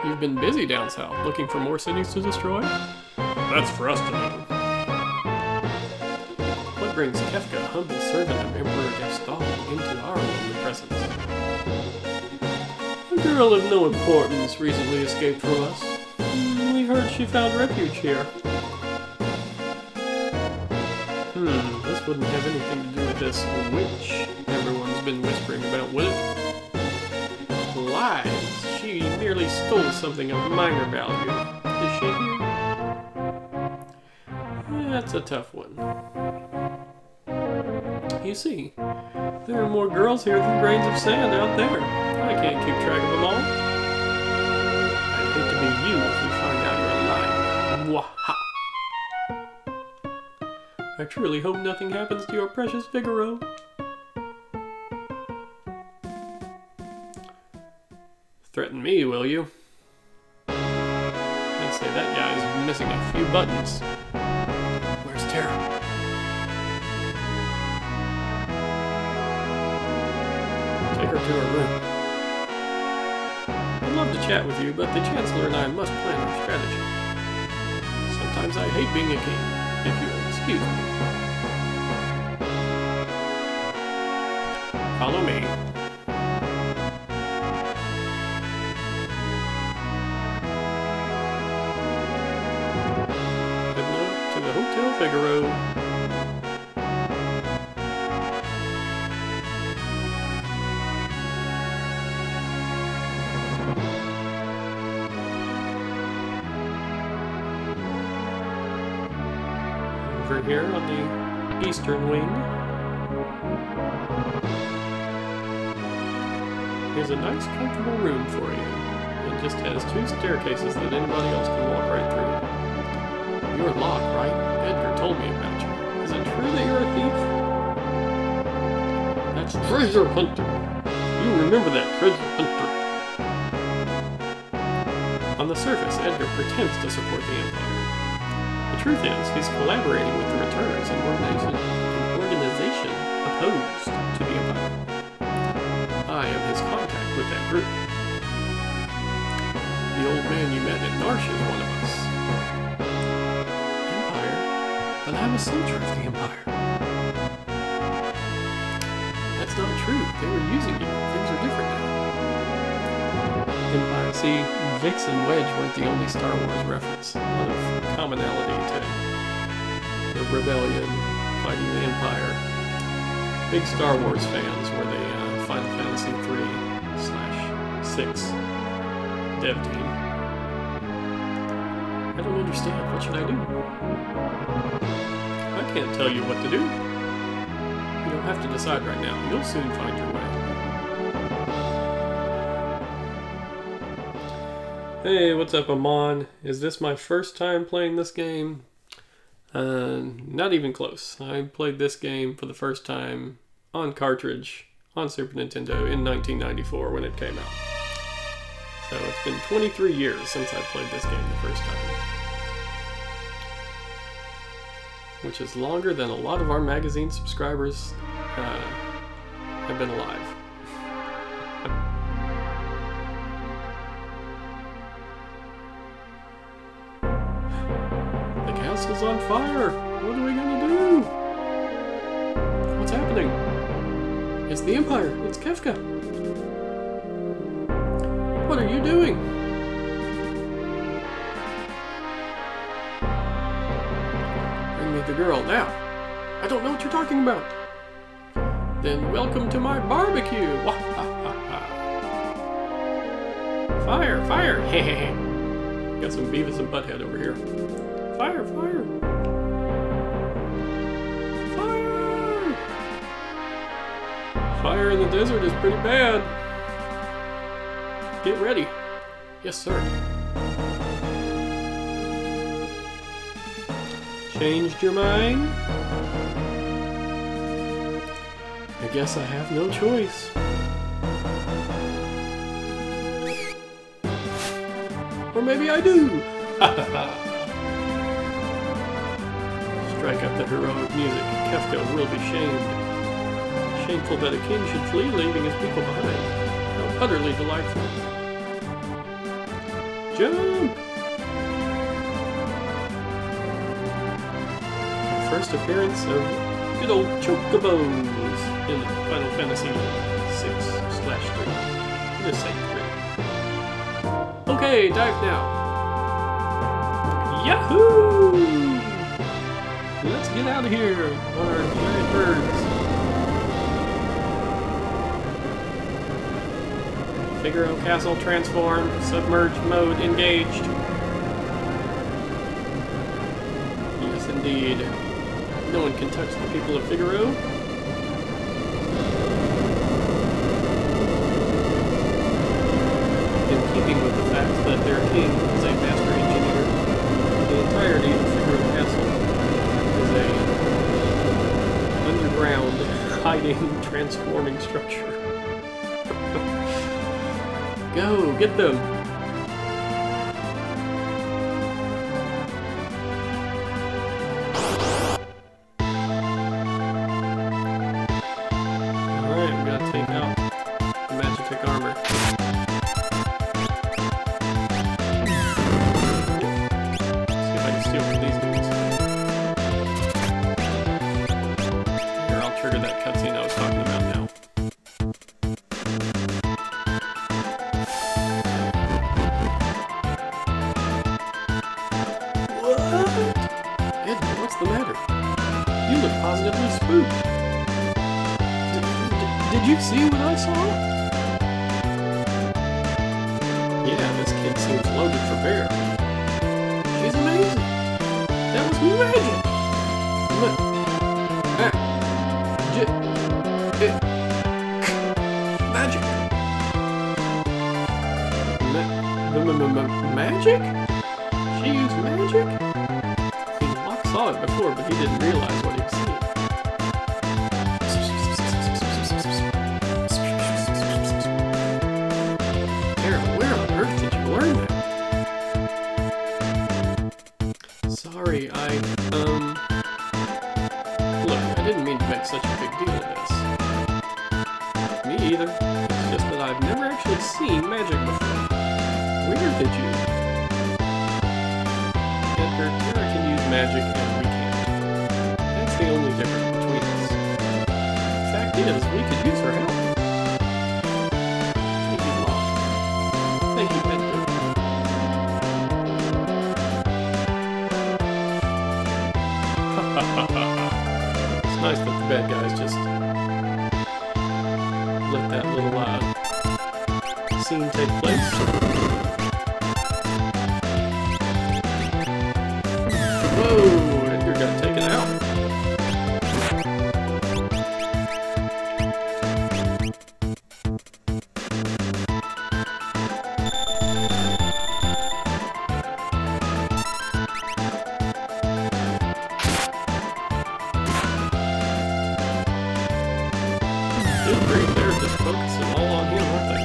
You've been busy down south, looking for more cities to destroy? That's for us to know. What brings Kefka, humble servant of Emperor Gastal, into our lonely presence? A girl of no importance recently escaped from us. We heard she found refuge here. This wouldn't have anything to do with this witch everyone's been whispering about, would it? Lies. She merely stole something of minor value. Is she here? That's a tough one. You see, there are more girls here than grains of sand out there. I can't keep track of them all. I'd hate to be you if we find out you're lying. Mwaha! I truly hope nothing happens to your precious Figaro. Threaten me, will you? I'd say that guy's missing a few buttons. Where's Tara? Take her to her room. I'd love to chat with you, but the Chancellor and I must plan our strategy. Sometimes I hate being a king, if you'll excuse me. Follow me. Good luck to the Hotel Figaro. Over here on the eastern wing. Here's a nice, comfortable room for you. It just has 2 staircases that anybody else can walk right through. You're Locke, right? Edgar told me about you. Is it true that you're a thief? That's Treasure Hunter. You remember that Treasure Hunter. On the surface, Edgar pretends to support the Empire. The truth is, he's collaborating with the Returners, an organization opposed to the Empire. I am his contact with that group. The old man you met at Narsh is one of us. Empire? But I'm a soldier of the Empire. That's not true. They were using you. Things are different now. Empire See, Vix and Wedge weren't the only Star Wars reference. A lot of commonality to the Rebellion, fighting the Empire. Big Star Wars fans were the Final Fantasy 3/6 dev team. I don't understand. What should I do? I can't tell you what to do. You don't have to decide right now. You'll soon find your way. Hey, what's up, Amon? Is this my first time playing this game? Not even close. I played this game for the first time on cartridge on Super Nintendo in 1994 when it came out. So it's been 23 years since I played this game the first time. Which is longer than a lot of our magazine subscribers have been alive. The castle's on fire! What are we gonna do? What's happening? It's the Empire! It's Kefka! What are you doing? Bring me the girl now. I don't know what you're talking about. Then welcome to my barbecue. Wah, ha, ha, ha. Fire, fire. Hehehe. Got some Beavis and Butthead over here. Fire, fire. Fire. Fire in the desert is pretty bad. Get ready. Yes, sir. Changed your mind? I guess I have no choice. Or maybe I do! Strike up the heroic music. Kefka will be shamed. Shameful that a king should flee, leaving his people behind. How utterly delightful. Jump! First appearance of good old chocobos in Final Fantasy 6/3. Just say 3. Okay, dive now. Yahoo! Let's get out of here on our giant birds. Figaro Castle transformed, submerged mode engaged. Yes, indeed. No one can touch the people of Figaro. In keeping with the fact that their king is a master engineer, the entirety of Figaro Castle is a underground, hiding, transforming structure. Go, get them! What's the matter? You look positively spooked. Did you see what I saw? Yeah, this kid seems loaded for bear. She's amazing. That was magic. Magic. Magic? She used magic? Locke saw it before, but he didn't realize what he was seeing. Tara, where on earth did you learn that? Sorry, Look, I didn't mean to make such a big deal of this. Me either. It's just that I've never actually seen magic before. Where did you? Edgar, Tara can use magic and we can't. That's the only difference between us. The fact is, we could use her help. Thank you, Locke. Thank you, Edgar. bad guys just let that little scene take place. Whoa! Edgar got taken out. They're just focusing all on him, aren't they?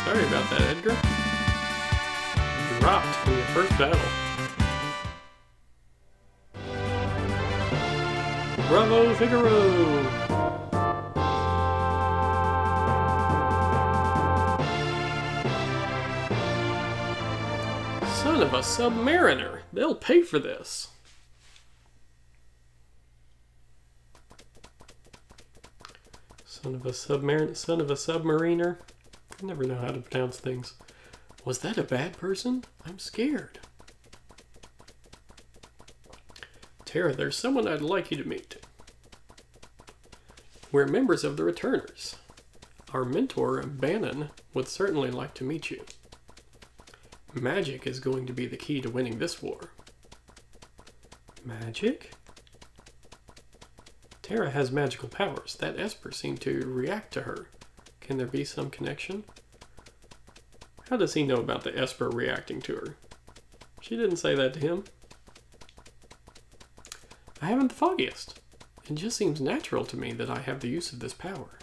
Sorry about that, Edgar. You dropped in your first battle. Bravo, Figaro! Son of a submariner! They'll pay for this! Son of a submariner? I never know how to pronounce things. Was that a bad person? I'm scared. Tara, there's someone I'd like you to meet. We're members of the Returners. Our mentor, Bannon, would certainly like to meet you. Magic is going to be the key to winning this war. Magic? Tara has magical powers. That Esper seemed to react to her. Can there be some connection? How does he know about the Esper reacting to her? She didn't say that to him. I haven't the foggiest. It just seems natural to me that I have the use of this power.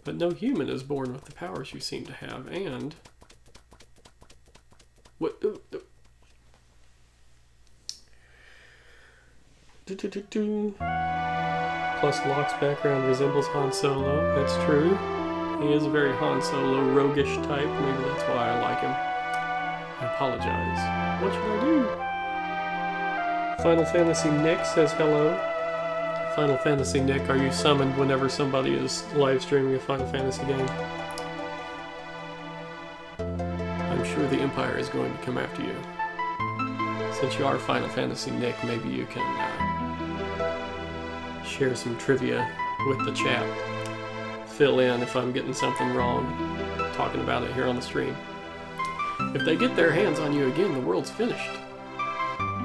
But no human is born with the powers you seem to have, and... What? Plus Locke's background resembles Han Solo. That's true. He is a very Han Solo roguish type. Maybe that's why I like him. I apologize. What should I do? Final Fantasy Nick says hello. Final Fantasy Nick, are you summoned whenever somebody is live streaming a Final Fantasy game? I'm sure the Empire is going to come after you. Since you are Final Fantasy Nick, maybe you can share some trivia with the chat. Fill in if I'm getting something wrong, talking about it here on the stream. If they get their hands on you again, the world's finished.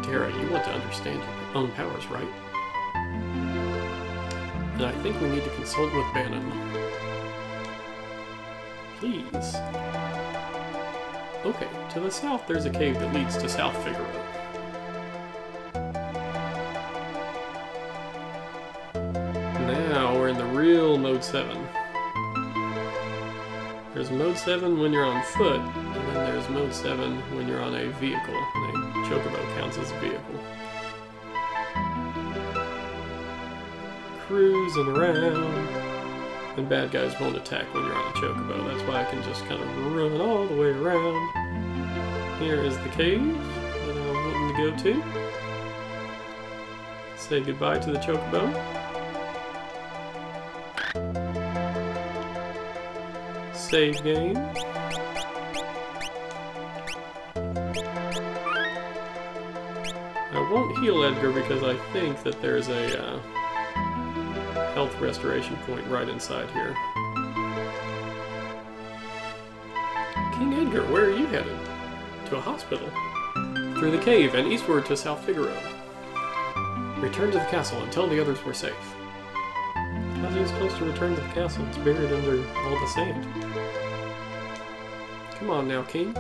Tara, you want to understand your own powers, right? And I think we need to consult with Bannon. Please. Okay, to the south there's a cave that leads to South Figaro. Now we're in the real Mode 7. There's Mode 7 when you're on foot, and then there's Mode 7 when you're on a vehicle, and a chocobo counts as a vehicle. Cruising around, and bad guys won't attack when you're on a chocobo. That's why I can just kind of run all the way around. Here is the cave that I'm wanting to go to. Say goodbye to the chocobo. Save game. I won't heal Edgar because I think that there's a health restoration point right inside here. King Edgar, where are you headed? To a hospital. Through the cave and eastward to South Figaro. Return to the castle and tell the others we're safe. How's he supposed to return to the castle? It's buried under all the sand. Come on now, King.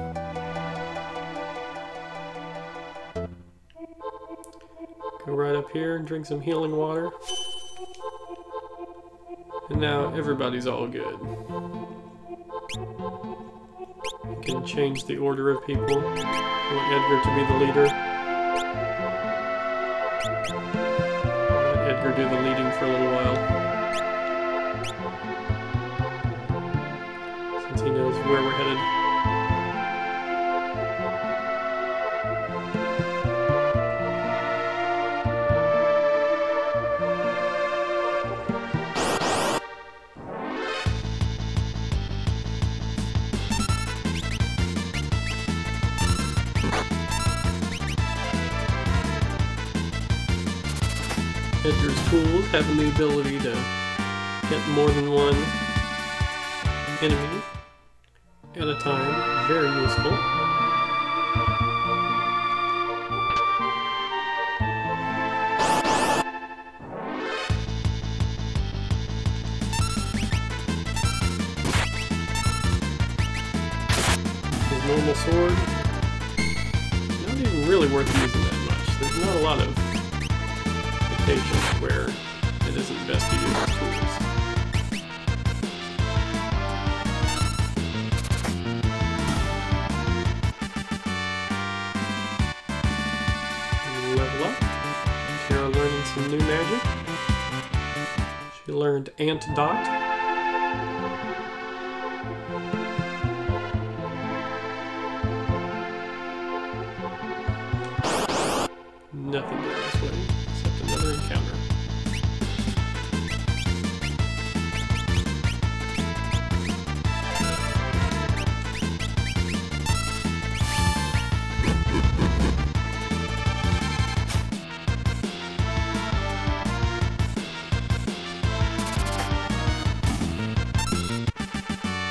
Go right up here and drink some healing water. And now everybody's all good. You can change the order of people. I want Edgar to be the leader. Let Edgar do the leading for a little while. Since he knows where we're headed. Edgar's tools, having the ability to hit more than one enemy at a time, very useful. His normal sword, not even really worth using that much. There's not a lot of occasions where it isn't best to use his tools. Level up. Tara learning some new magic. She learned Antidote. Nothing down this way, except another encounter.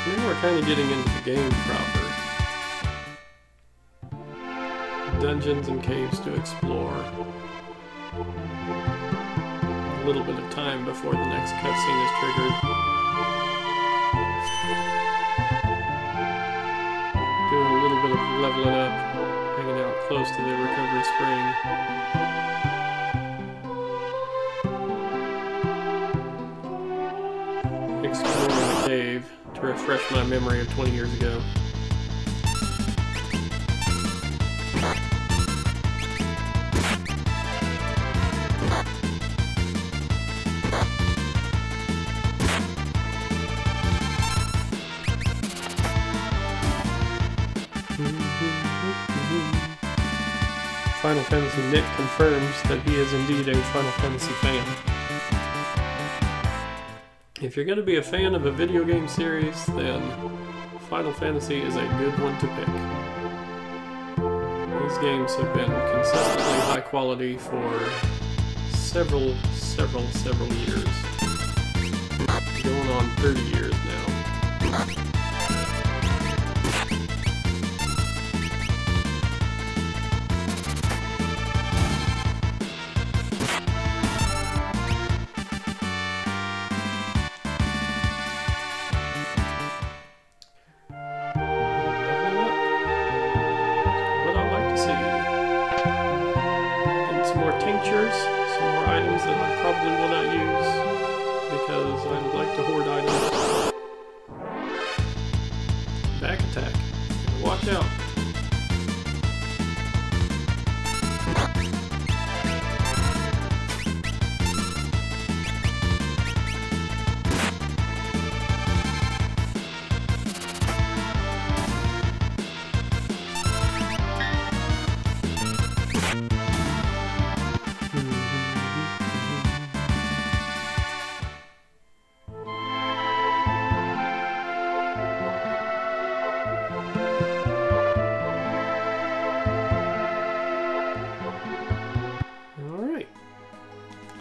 Now we're kind of getting into the game proper. Dungeons and caves to explore. A little bit of time before the next cutscene is triggered. Doing a little bit of leveling up, hanging out close to the recovery spring. Exploring the cave to refresh my memory of 20 years ago. Final Fantasy Nick confirms that he is indeed a Final Fantasy fan. If you're going to be a fan of a video game series, then Final Fantasy is a good one to pick. These games have been consistently high quality for several years. Going on 30 years now. Tinctures, some more items that I probably will not use because I like to hoard items. Back attack. Watch out.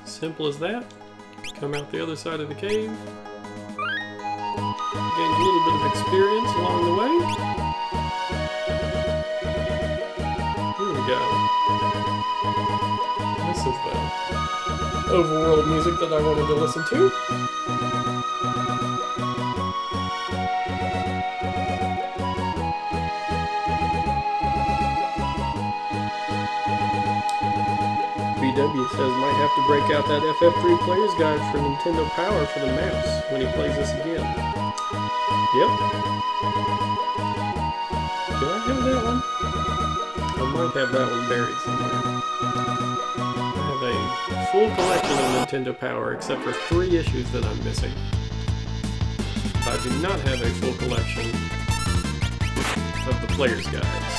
Simple as that. Come out the other side of the cave. Gain a little bit of experience along the way. Here we go. This is the overworld music that I wanted to listen to. BW says might have to break out that FF3 Player's Guide for Nintendo Power for the mouse when he plays this again. Yep. Do I have that one? I might have that one buried somewhere. I have a full collection of Nintendo Power except for 3 issues that I'm missing. I do not have a full collection of the Player's Guides.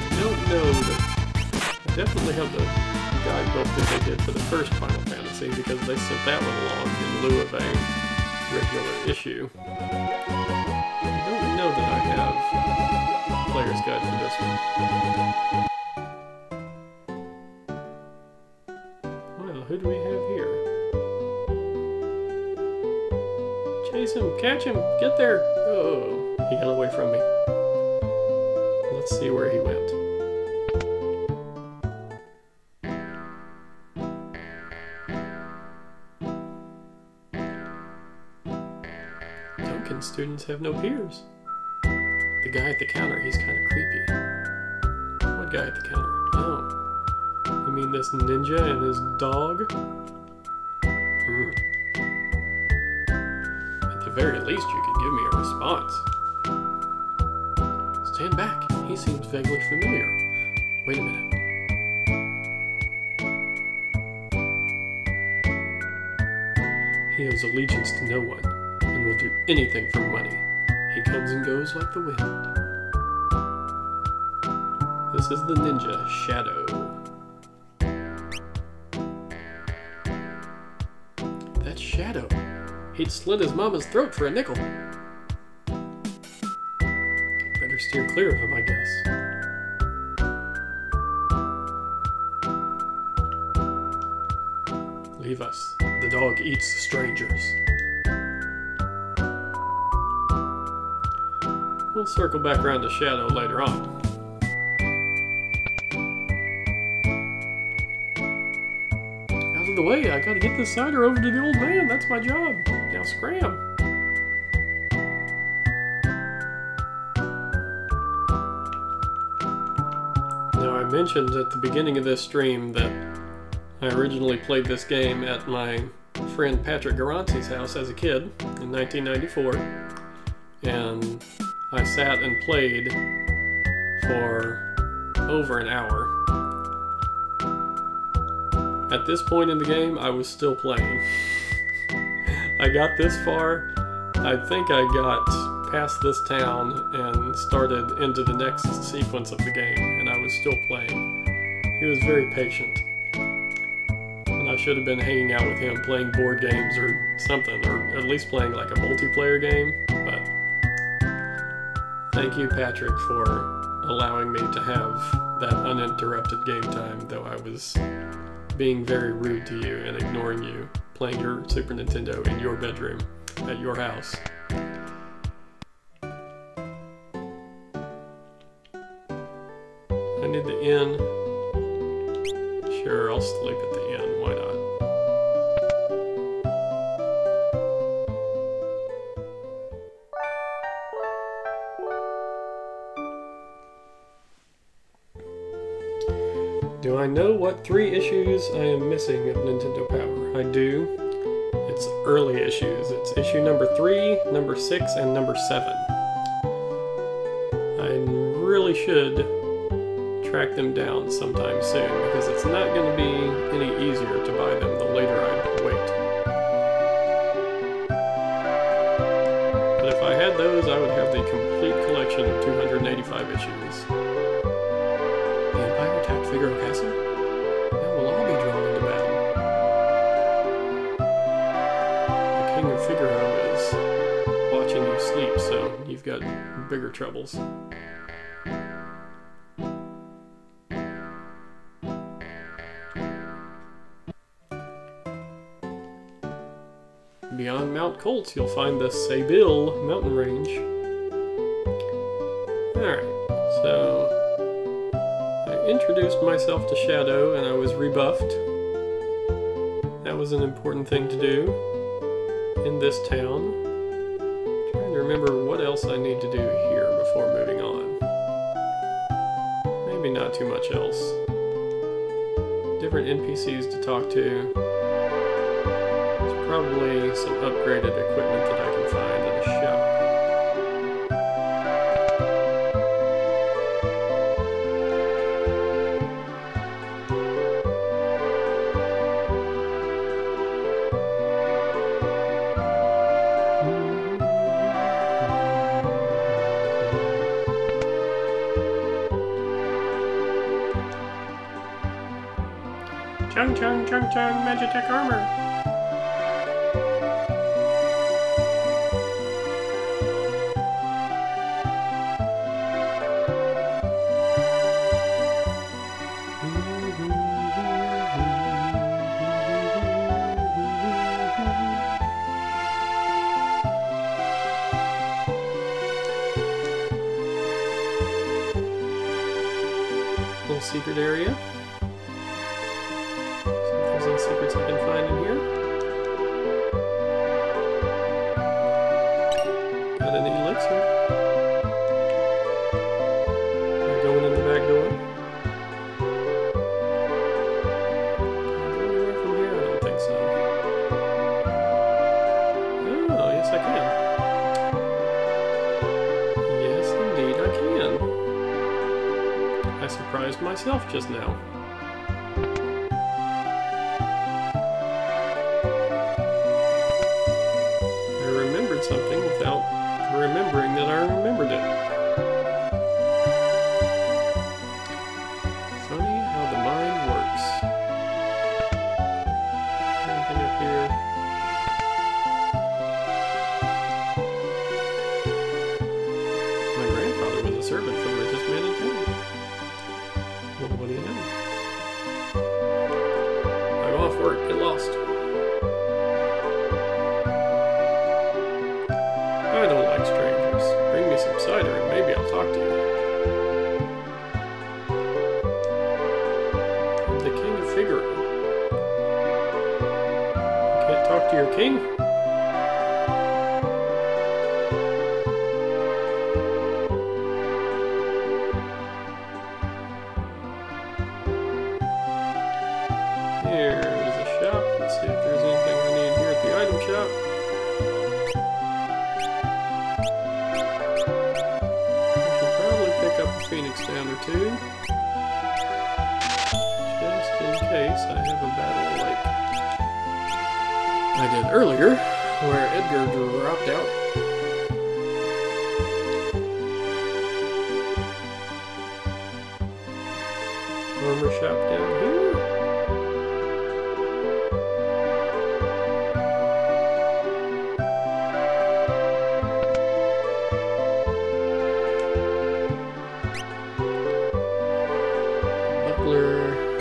I don't know that I definitely have the guidebook that they did for the first Final Fantasy because they sent that one along in lieu of a regular issue. I don't know that I have player's guide for this one. Well, who do we have here? Chase him, catch him, get there! Oh, he got away from me. Let's see where he went. Duncan students have no peers. The guy at the counter, he's kind of creepy. What guy at the counter? Oh. You mean this ninja and his dog? At the very least, you could give me a response. Stand back. He seems vaguely familiar. Wait a minute. He owes allegiance to no one, and will do anything for money. He comes and goes like the wind. This is the ninja, Shadow. That's Shadow. He'd slit his mama's throat for a nickel. Better steer clear of him, I guess. Leave us. The dog eats strangers. We'll circle back around to Shadow later on. Out of the way, I gotta get this cider over to the old man. That's my job. Now scram. Now I mentioned at the beginning of this stream that I originally played this game at my friend Patrick Garanti's house as a kid in 1994, and I sat and played for over an hour. At this point in the game, I was still playing. I got this far. I think I got past this town and started into the next sequence of the game, and I was still playing. He was very patient. And I should have been hanging out with him playing board games or something, or at least playing like a multiplayer game, but thank you, Patrick, for allowing me to have that uninterrupted game time, though I was being very rude to you and ignoring you, playing your Super Nintendo in your bedroom at your house. I need the inn. Sure, I'll sleep at the inn, why not? Do I know what 3 issues I am missing of Nintendo Power? I do. It's early issues. It's issue number 3, number 6, and number 7. I really should track them down sometime soon, because it's not going to be any easier to buy them the later I wait. But if I had those, I would have the complete collection of 285 issues. The Empire attacked Figaro Castle? Now we'll all be drawn into battle. The King of Figaro is watching you sleep, so you've got bigger troubles. Beyond Mount Colts, you'll find the Sabil mountain range. Alright, so I introduced myself to Shadow and I was rebuffed. That was an important thing to do in this town. I'm trying to remember what else I need to do here before moving on. Maybe not too much else. Different NPCs to talk to. Probably some upgraded equipment that I can find in a shop. Chung chung chung chung, Magitech armor! secret area. See if there's any secrets I can find in here. Got any elixir? Am I going in the back door? Can I go anywhere from here? I don't think so. Oh, yes I can. Yes, indeed I can. I surprised myself just now. I remembered something without remembering that I remembered it. Funny how the mind works. Anything up here? My grandfather was a servant for the richest man in town. Well, what do you know? I'm off work. Get lost. I don't like strangers. Bring me some cider and maybe I'll talk to you. I'm the King of Figaro. You can't talk to your king? Here's a shop. Let's see if there's anything I need here at the item shop. I should probably pick up a phoenix down or two. Just in case I have a battle like I did earlier, where Edgar dropped out. Armor shop down here.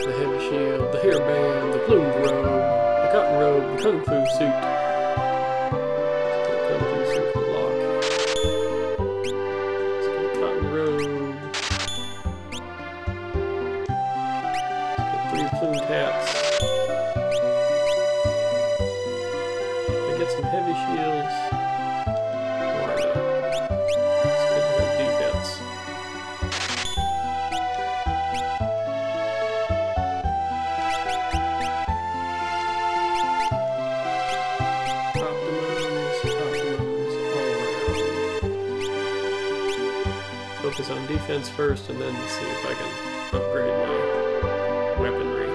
The heavy shield, the hairband, the plumed robe, the cotton robe, the kung fu suit. Let's get a kung fu suit for the lock. Let's get a cotton robe. Let's get 3 plumed hats. I get some heavy shields. Why not? Let's get her defense. Focus on defense first and then see if I can upgrade my weaponry.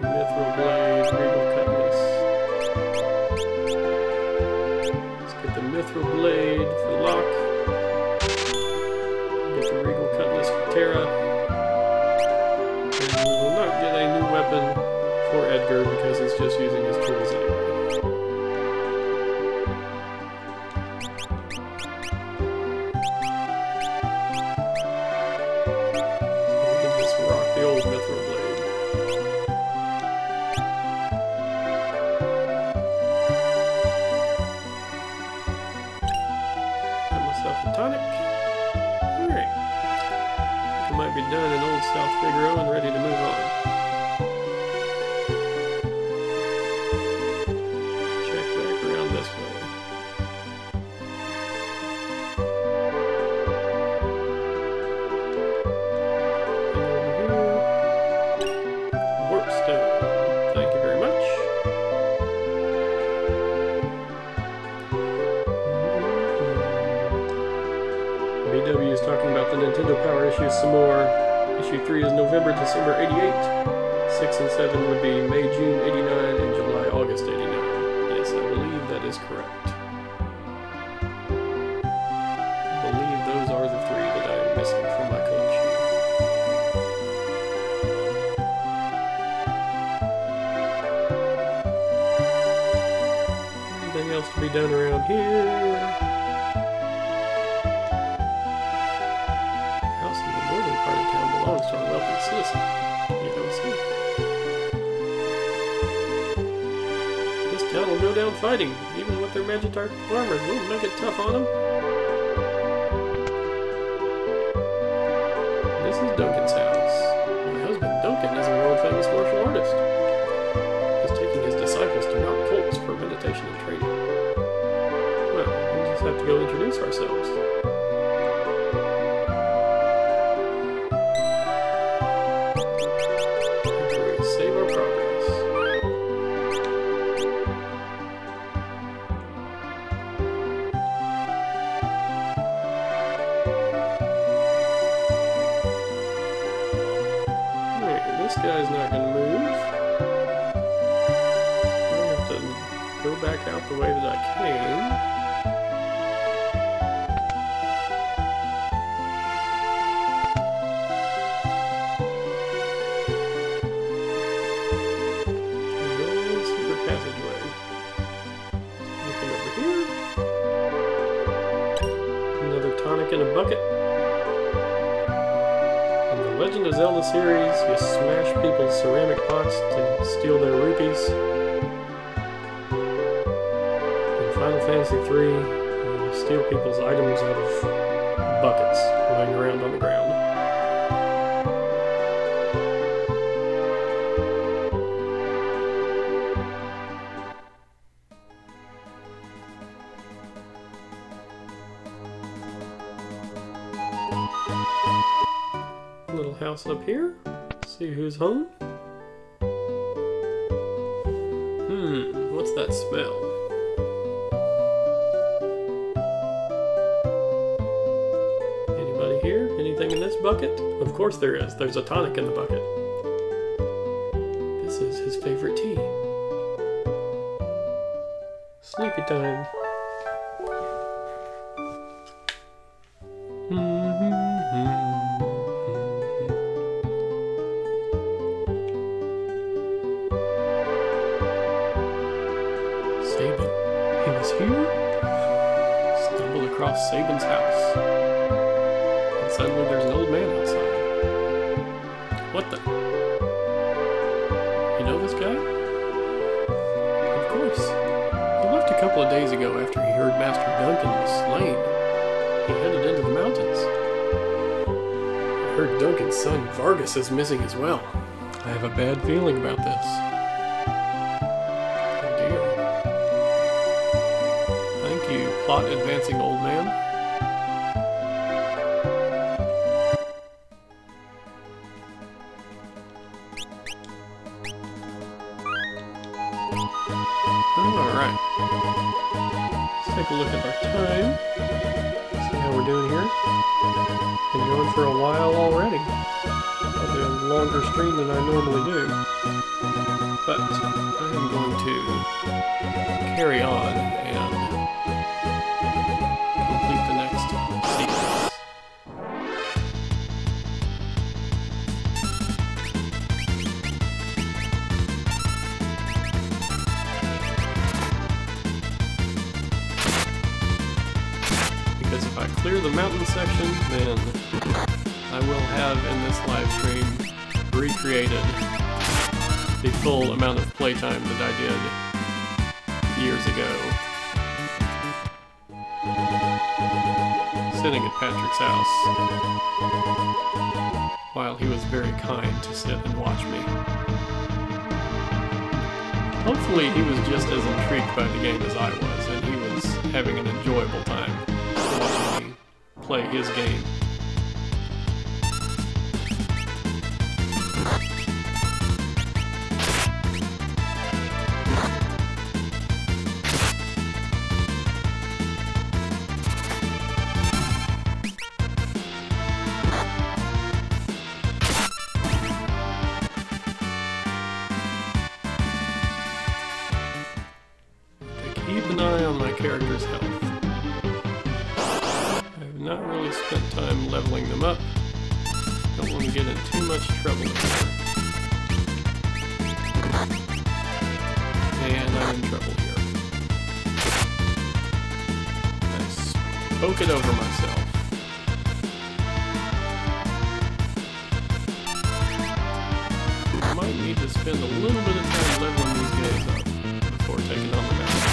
Mithril blade, regal cutlass. Let's get the mithril blade for lock. Get the regal cutlass for Terra. And we will not get a new weapon for Edgar because he's just using his tools anyway. Tonic. Alright. I might be done in Old South Figaro and ready to move on. Check back around this way. And over here. Warp stone. Thank you very much. BW is talking about the Nintendo Power issues some more. Issue 3 is November, December 88. 6 and 7 would be May, June 89, and July, August 89. Yes, I believe that is correct. I believe those are the 3 that I am missing from my collection. Anything else to be done around here? Belongs to a wealthy citizen. You don't see. This town will go down fighting, even with their Magitark armor. We'll make it tough on them. Duncan's house. My husband Duncan is a world-famous martial artist. He's taking his disciples to Mount Colts for meditation and training. Well, we'll just have to go introduce ourselves. After we save our progress. This guy's not going to move. I have to go back out the way that I came. And secret passageway. Anything over here? Another tonic in a bucket. Legend of Zelda series, you smash people's ceramic pots to steal their rupees. In Final Fantasy 3, you steal people's items out of buckets lying around on the ground. Little house up here. See who's home. What's that smell? Anybody here? Anything in this bucket? Of course there is. There's a tonic in the bucket. This is his favorite tea. Sleepy time. Sabin. He was here? Stumbled across Sabin's house. And suddenly there's an old man outside. What the? You know this guy? Of course. He left a couple of days ago after he heard Master Duncan was slain. He headed into the mountains. I heard Duncan's son Vargas is missing as well. I have a bad feeling about this. Plot advancing old man. Alright. Let's take a look at our time. See how we're doing here. Been going for a while already. Probably a longer stream than I normally do. But I am going to carry on and complete the next sequence. Because if I clear the mountain section, then I will have in this live stream recreated the full amount of playtime that I did years ago. Sitting at Patrick's house while he was very kind to sit and watch me. Hopefully he was just as intrigued by the game as I was, and he was having an enjoyable time watching me play his game. Keep an eye on my character's health. I have not really spent time leveling them up. Don't want to get in too much trouble here. And I'm in trouble here. I spoke it over myself. I might need to spend a little bit of time leveling these guys up before taking on the mountain.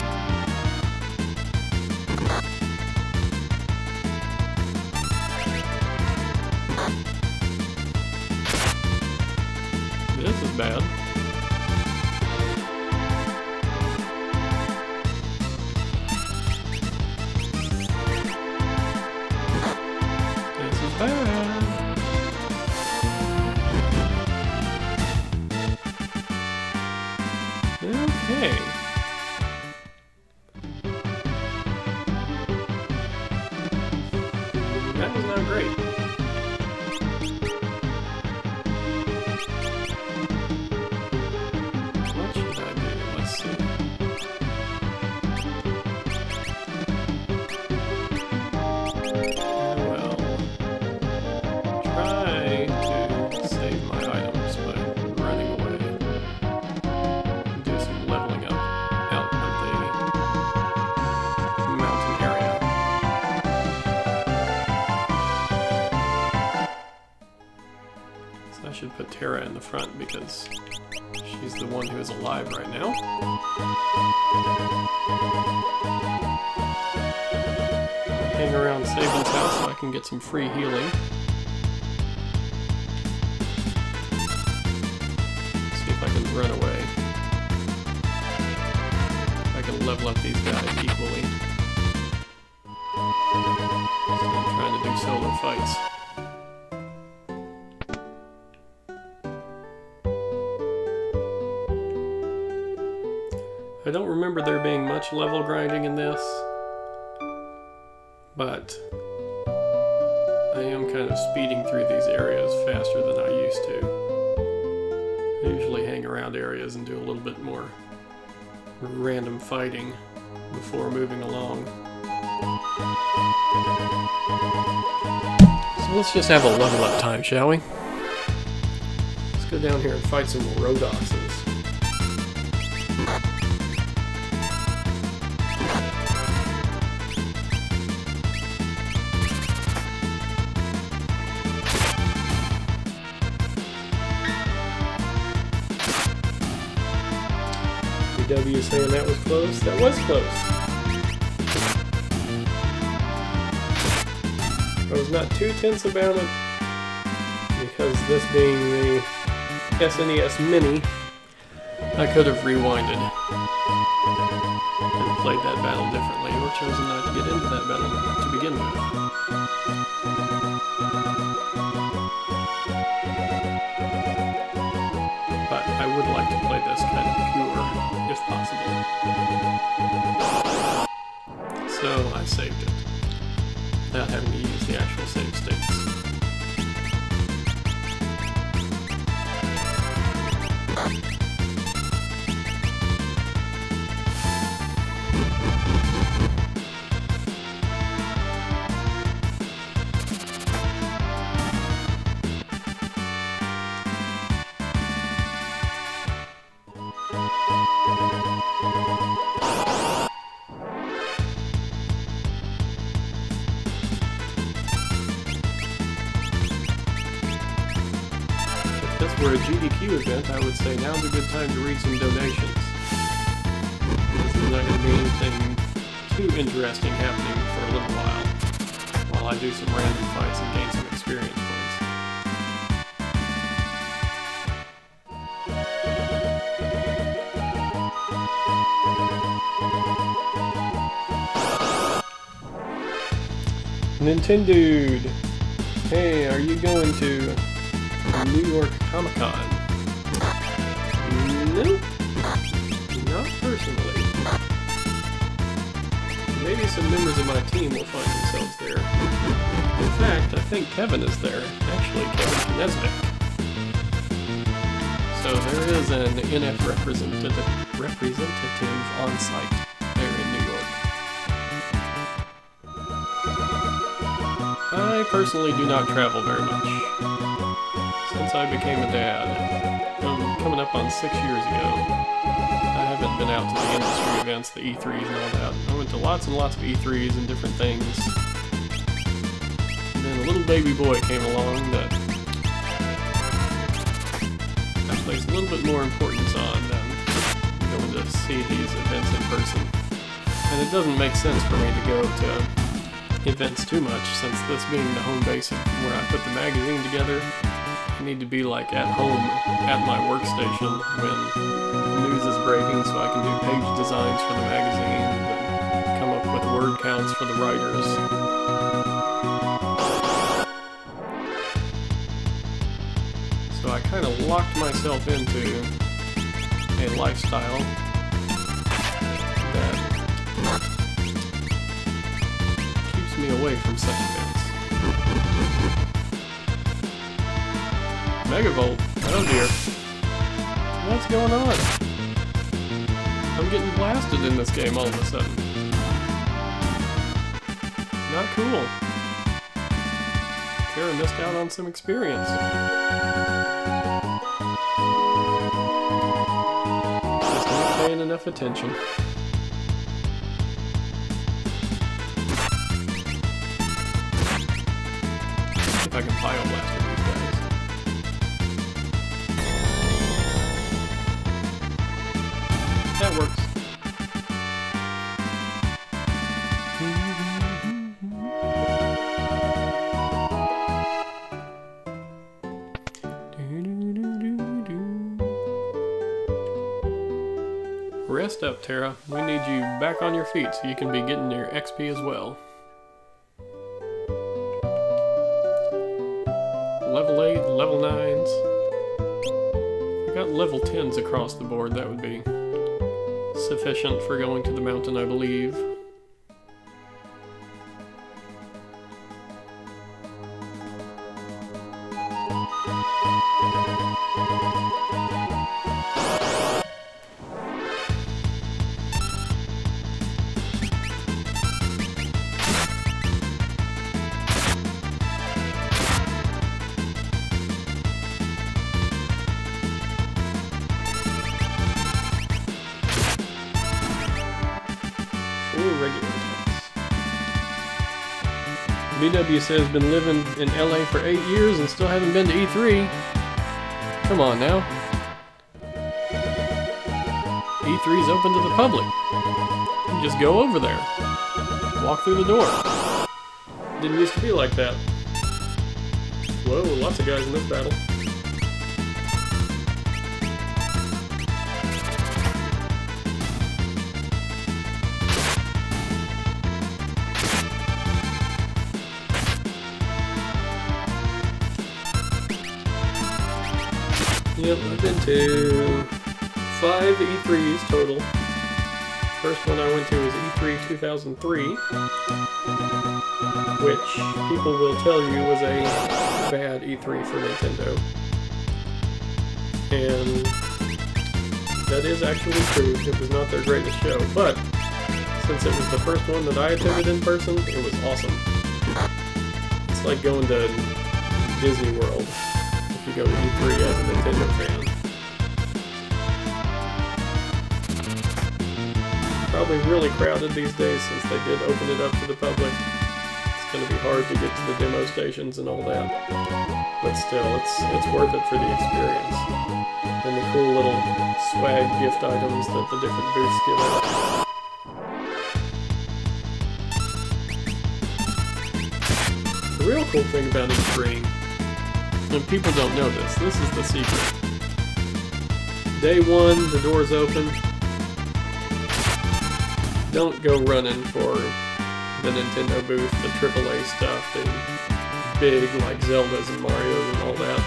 great. What should I do? Let's see. Well, try to save my items by running away. Do some leveling up out of the mountain area. So I should put Terra in the front because she's the one who is alive right now. Hang around Saban's house so I can get some free healing. See if I can run away. I can level up these guys equally. So I'm trying to do solo fights. I don't remember there being much level grinding in this, but I am kind of speeding through these areas faster than I used to. I usually hang around areas and do a little bit more random fighting before moving along. So let's just have a level up time, shall we? Let's go down here and fight some Rhodoxes. W saying that was close. That was close. I was not too tense about it because this being the SNES Mini, I could have rewinded and played that battle differently, or chosen not to get into that battle to begin with. But I would like to play this kind of pure, if possible. So I saved it, without having to use the actual save states. If this were a GDQ event, I would say now's a good time to read some donations. There's not going to be anything too interesting happening for a little while I do some random fights and gain some experience points. Nintendude! Hey, are you going to New York Comic-Con? Nope. Not personally. Maybe some members of my team will find themselves there. In fact, I think Kevin is there. Actually, Kevin Nesbitt. So there is an NF representative on site there in New York. I personally do not travel very much. Since I became a dad, coming up on 6 years ago, I haven't been out to the industry events, the E3s and all that. I went to lots and lots of E3s and different things. And then a little baby boy came along that I place a little bit more importance on than going to see these events in person. And it doesn't make sense for me to go to events too much, since this being the home base of where I put the magazine together. I need to be like at home at my workstation when the news is breaking, so I can do page designs for the magazine and come up with word counts for the writers. So I kind of locked myself into a lifestyle that keeps me away from such events. Megavolt. Oh dear. What's going on? I'm getting blasted in this game all of a sudden. Not cool. Kara missed out on some experience. Just not paying enough attention. If I can Bioblast with these guys. That works. Rest up, Tara. We need you back on your feet so you can be getting your XP as well. Level 8, level 9s. If I got level 10s across the board, that would be sufficient for going to the mountain, I believe. BW says been living in LA for 8 years and still haven't been to E3. Come on now. E3's open to the public. You just go over there. Walk through the door. Didn't used to be like that. Whoa, lots of guys in this battle. Yep, I've been to 5 E3s total. First one I went to was E3 2003, which people will tell you was a bad E3 for Nintendo. And that is actually true. It was not their greatest show, but since it was the first one that I attended in person, it was awesome. It's like going to Disney World. If you go to E3 as a Nintendo fan. Probably really crowded these days since they did open it up to the public. It's going to be hard to get to the demo stations and all that. But still, it's worth it for the experience. And the cool little swag gift items that the different booths give out. The real cool thing about E3, and people don't know this is the secret. Day one, the doors open. Don't go running for the Nintendo booth, the AAA stuff, the big like Zeldas and Marios and all that.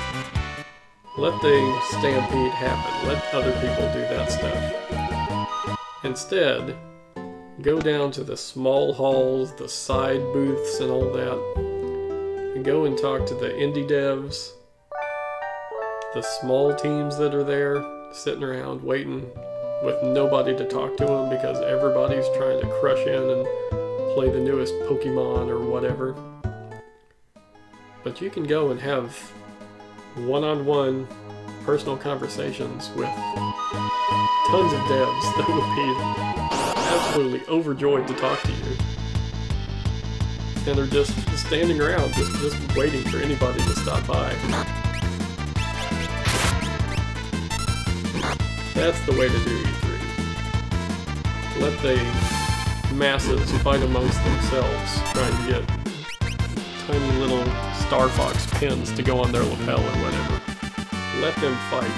Let the stampede happen. Let other people do that stuff. Instead, go down to the small halls, the side booths and all that, and go and talk to the indie devs, the small teams that are there, sitting around waiting with nobody to talk to them because everybody's trying to crush in and play the newest Pokemon or whatever. But you can go and have one-on-one personal conversations with tons of devs that would be absolutely overjoyed to talk to you. And they're just standing around, just waiting for anybody to stop by. That's the way to do E3. Let the masses fight amongst themselves, trying to get tiny little Star Fox pins to go on their lapel or whatever. Let them fight.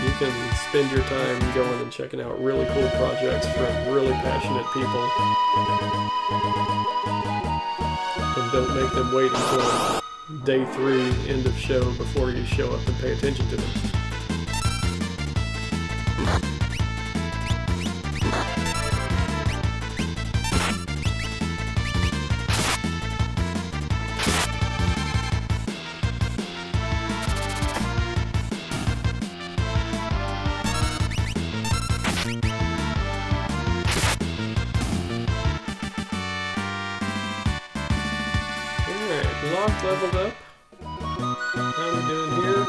You can spend your time going and checking out really cool projects from really passionate people. And don't make them wait until day 3, end of show, before you show up and pay attention to them. Doc leveled up. How we doing here?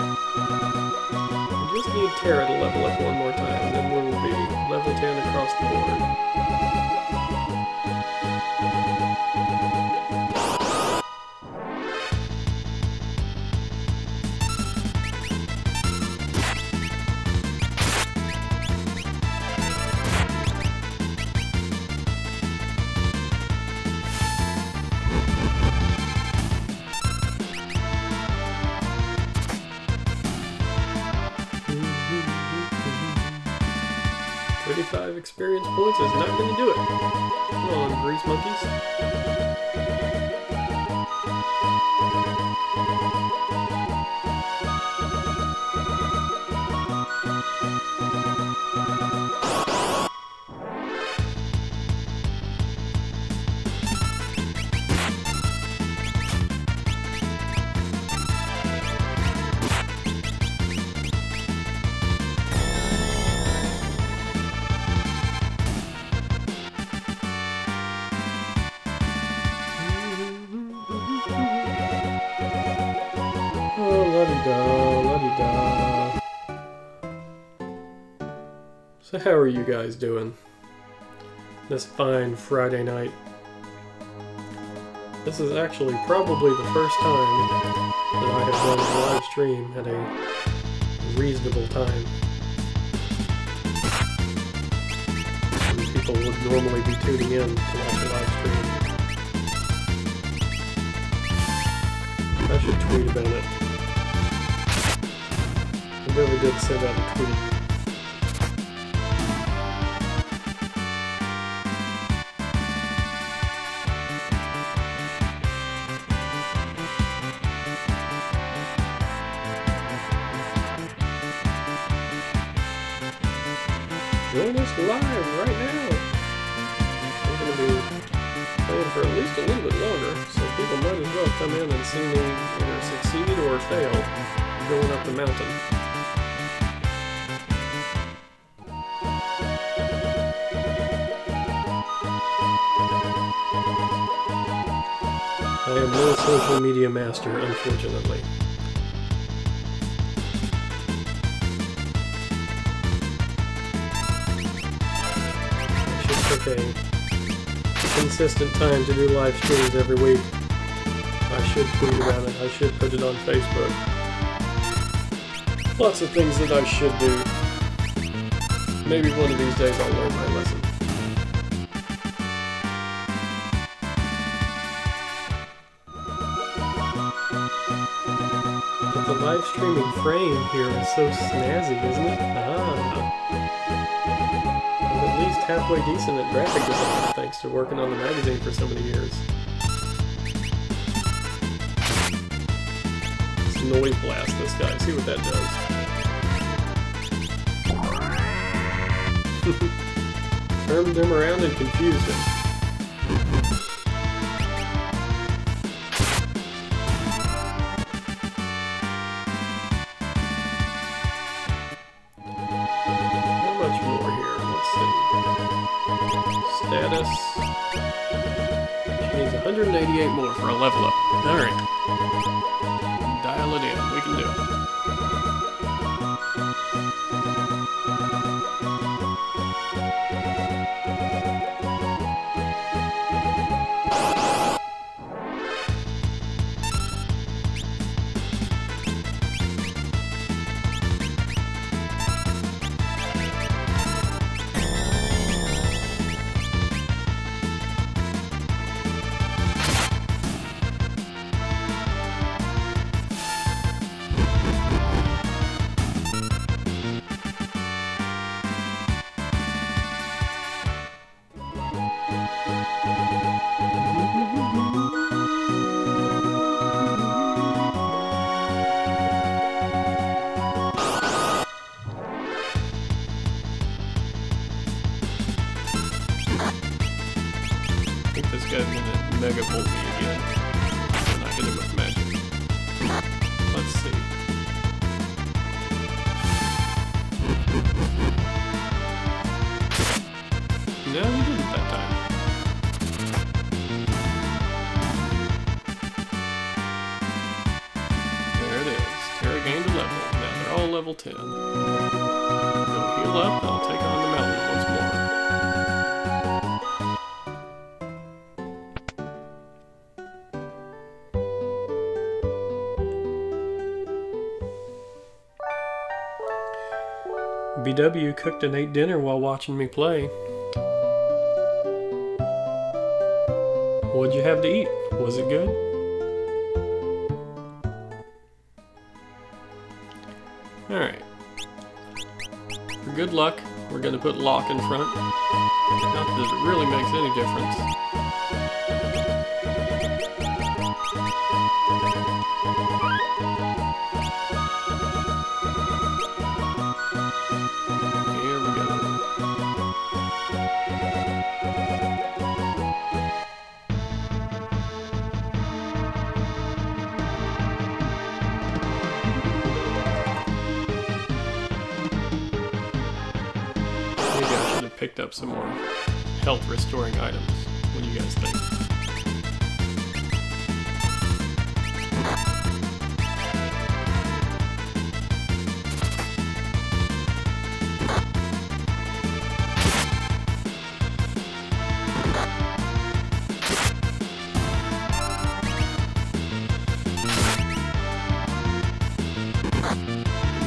We just need Terra to level up one more time, and then we will be level 10 across the board. 35 experience points is not going to do it. Come on, grease monkeys. So how are you guys doing this fine Friday night? This is actually probably the first time that I have done a live stream at a reasonable time. And people would normally be tuning in to watch a live stream. I should tweet about it. I never did send out a tweet. Join us live right now. We're going to be playing for at least a little bit longer, so people might as well come in and see me either succeed or fail going up the mountain. I am no social media master, unfortunately. A consistent time to do live streams every week. I should tweet about it. I should put it on Facebook. Lots of things that I should do. Maybe one of these days I'll learn my lesson. But the live streaming frame here is so snazzy, isn't it? At least halfway decent at graphic design, thanks to working on the magazine for so many years. Let's noise blast this guy, see what that does. Turned him around and confused him. Status. She needs 188 more for a level up. Alright. Dial it in. We can do it. This guy's gonna mega bolt me again. And I hit him with magic. Let's see. No, he didn't that time. level 10. Go heal up, and I'll take on the mountain once more. BW cooked and ate dinner while watching me play. What'd you have to eat? Was it good? Alright. For good luck, we're going to put lock in front. Not that it really makes any difference. Here we go. Picked up some more health restoring items. What do you guys think?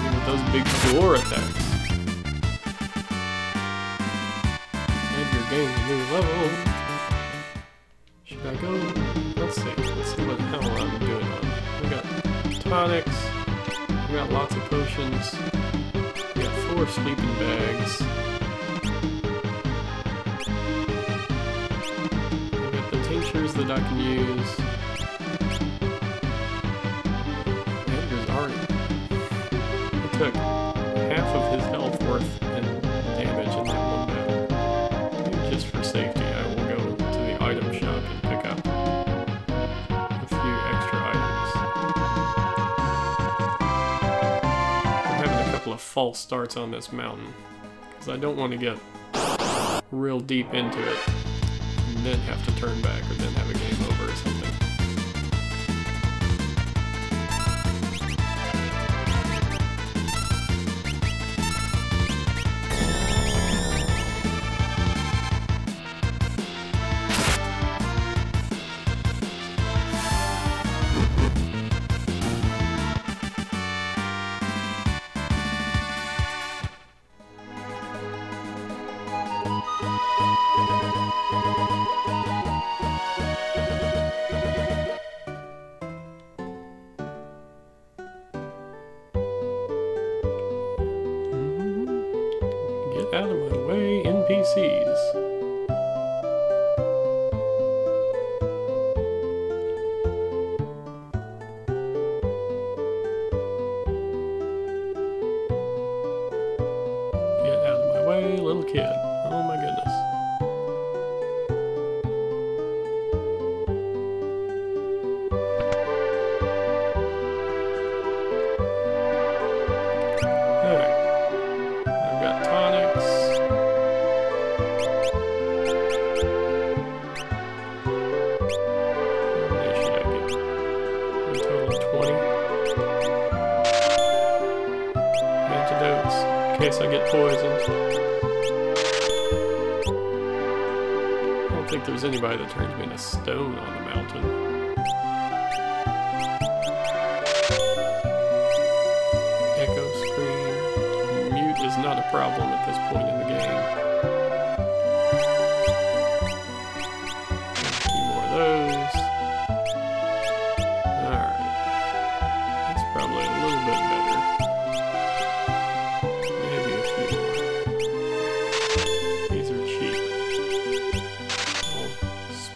With those big door attacks. Gain a new level. Should I go? Let's see. Let's see what hell I'm doing on. We got tonics. We got lots of potions. We got 4 sleeping bags. We got the tinctures that I can use. Edgar's already. I took half of his health worth in damage in that one battle. Just for safety, I will go to the item shop and pick up a few extra items. I'm having a couple of false starts on this mountain, because I don't want to get real deep into it, and then have to turn back, or then have a game over or something. Out of my way, NPCs. Get out of my way, little kid. Oh my goodness. In case I get poisoned. I don't think there's anybody that turns me into stone on the mountain. Echo screen. Mute is not a problem at this point in the game. A few more of those. Alright. That's probably a little bit better.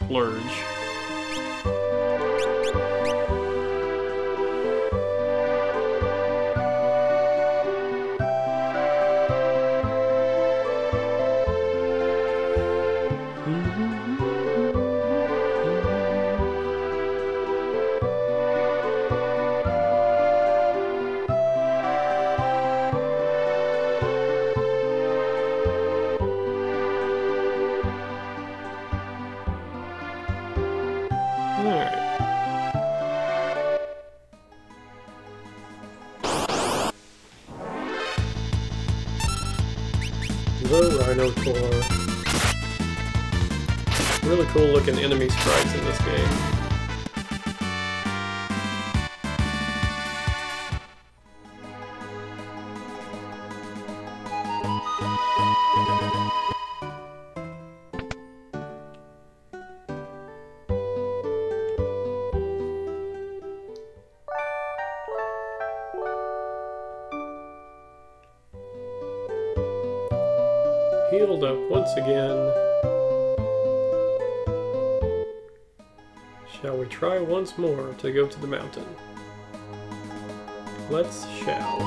Splurge. Really cool looking enemy sprites in this game. Healed up once again. Shall we try once more to go to the mountain? Let's shall.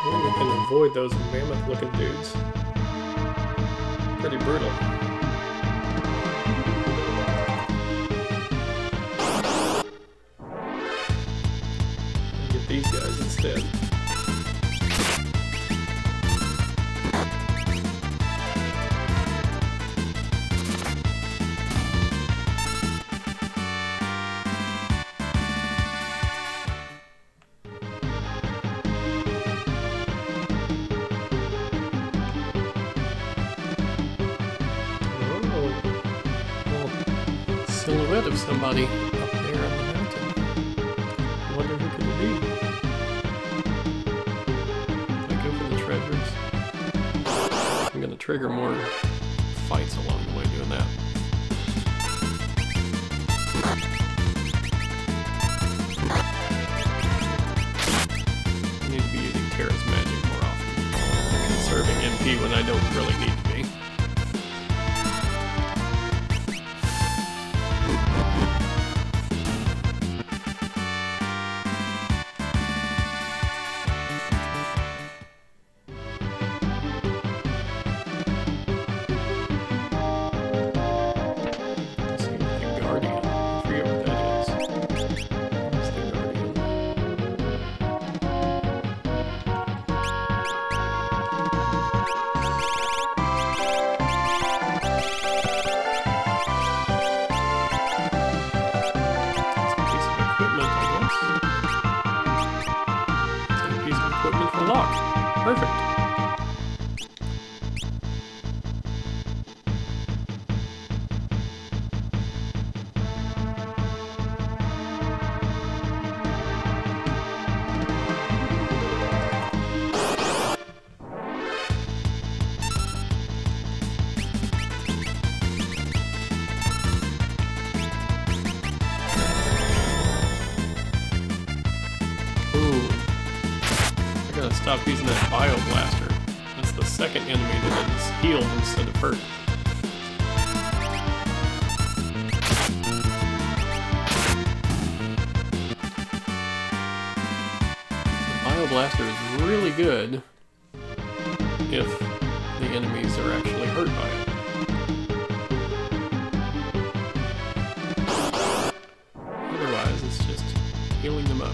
Maybe we can avoid those mammoth-looking dudes. Pretty brutal. Get these guys instead. Silhouette of somebody up there on the mountain. I wonder who could it be? If I go for the treasures, I'm gonna trigger more fights along the way doing that. I need to be using Terra's magic more often. Conserving MP when I don't really need to be. Perfect. Stop using that Bio Blaster. That's the second enemy that is healed instead of hurt. The Bio Blaster is really good if the enemies are actually hurt by it. Otherwise, it's just healing them up.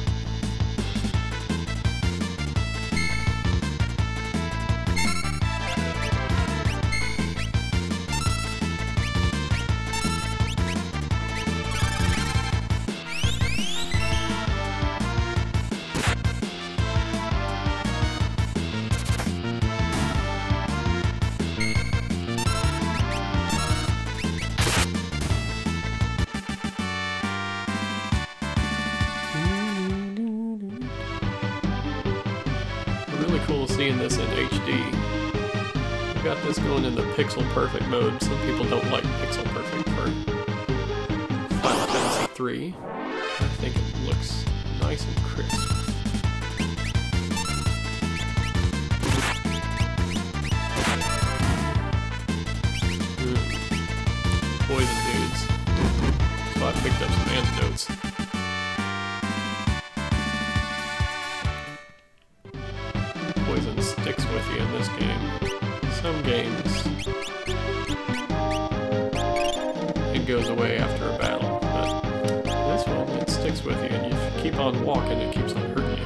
Really cool seeing this in HD. I've got this going in the pixel perfect mode. Some people don't like pixel perfect for Final Fantasy III. I think it looks nice and crisp. Poison dudes. So I picked up some antidotes. Poison sticks with you in this game. Some games it goes away after a battle, but this one it sticks with you, and if you keep on walking, it keeps on hurting you.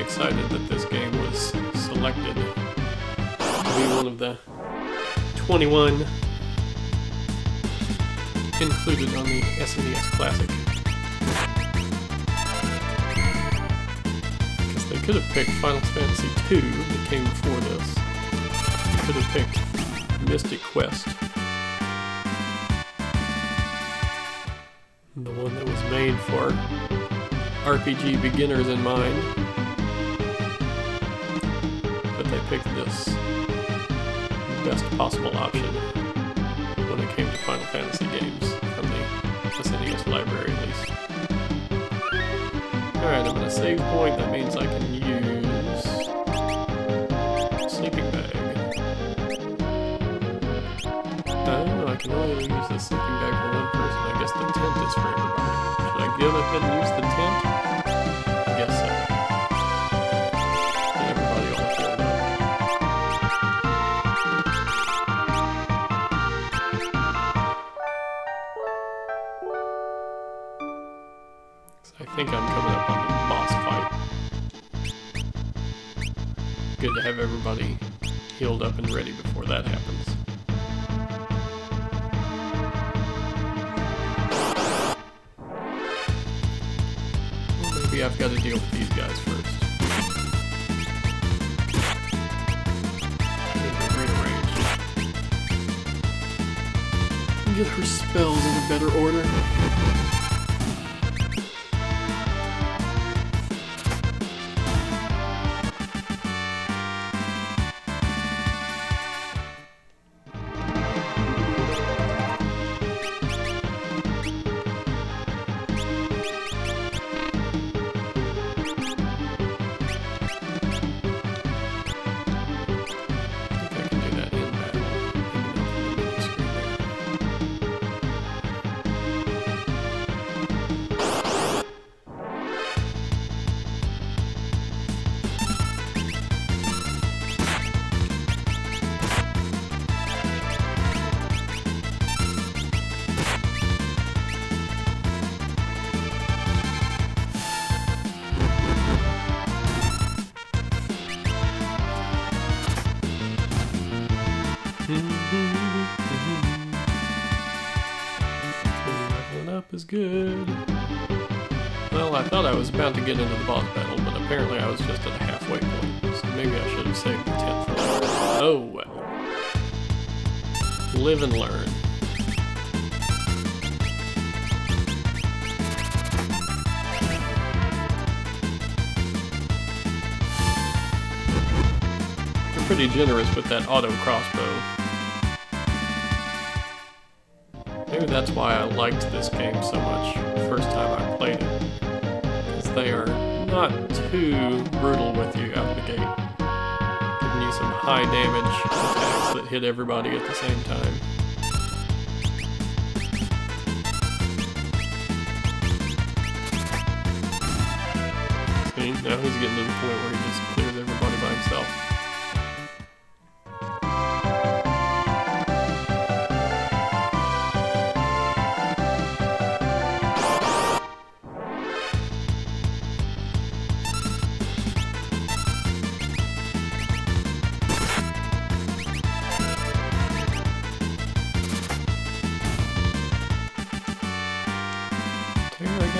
excited that this game was selected to be one of the 21 included on the SNES Classic. Because they could have picked Final Fantasy II that came before this. They could have picked Mystic Quest, the one that was made for RPG beginners in mind. But they picked this best possible option when it came to Final Fantasy games from the SNES library, at least. Alright, I'm at a save point. That means I can use sleeping bag. Oh, I can only use the sleeping bag for one person. I guess the tent is for everybody. Should I go ahead and use the tent? I guess so. Get everybody all filled up. I think I'm coming up on the boss fight. Good to have everybody healed up and ready before that happens. Maybe I've got to deal with these guys first. Get her spells in a better order. Leveling up is good. Well, I thought I was about to get into the boss battle, but apparently I was just at a halfway point, so maybe I should have saved the tent for later. Oh well. Live and learn. You're pretty generous with that auto crossbow. Maybe that's why I liked this game so much the first time I played it. Because they are not too brutal with you out the gate. Giving you some high damage attacks that hit everybody at the same time. See, now he's getting to the point where he just clears everybody by himself.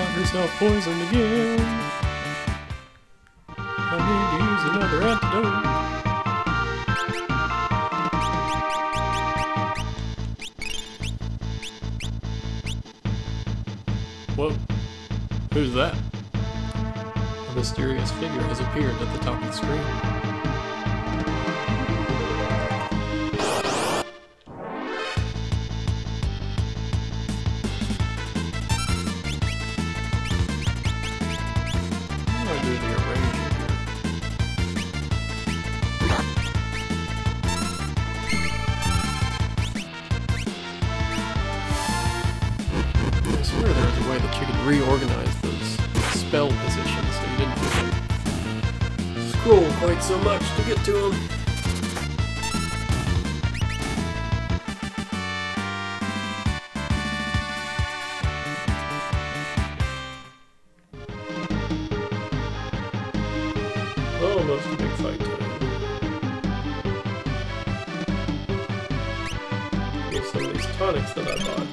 Herself poisoned again. I need to use another antidote. Whoa, who's that? A mysterious figure has appeared at the top of the screen. Reorganize those spell positions so you didn't have to scroll quite so much to get to them. almost a big fight time. Here's some of these tonics that I bought.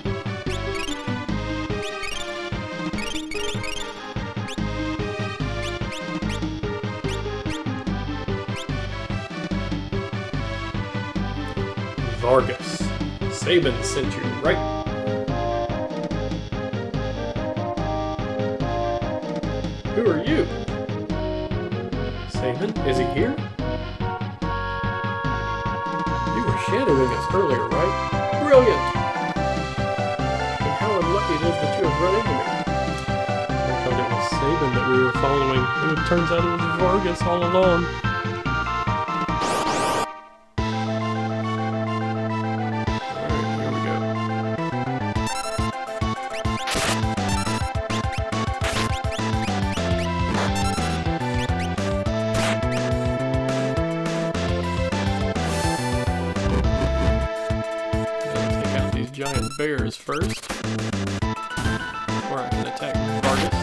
Vargas. Sabin sent you, right? Who are you? Sabin, is he here? You were shadowing us earlier, right? Brilliant! And how unlucky it is that you have run into me. I thought it was Sabin that we were following. It turns out it was Vargas all along. Giant bears first, before I can attack Vargas.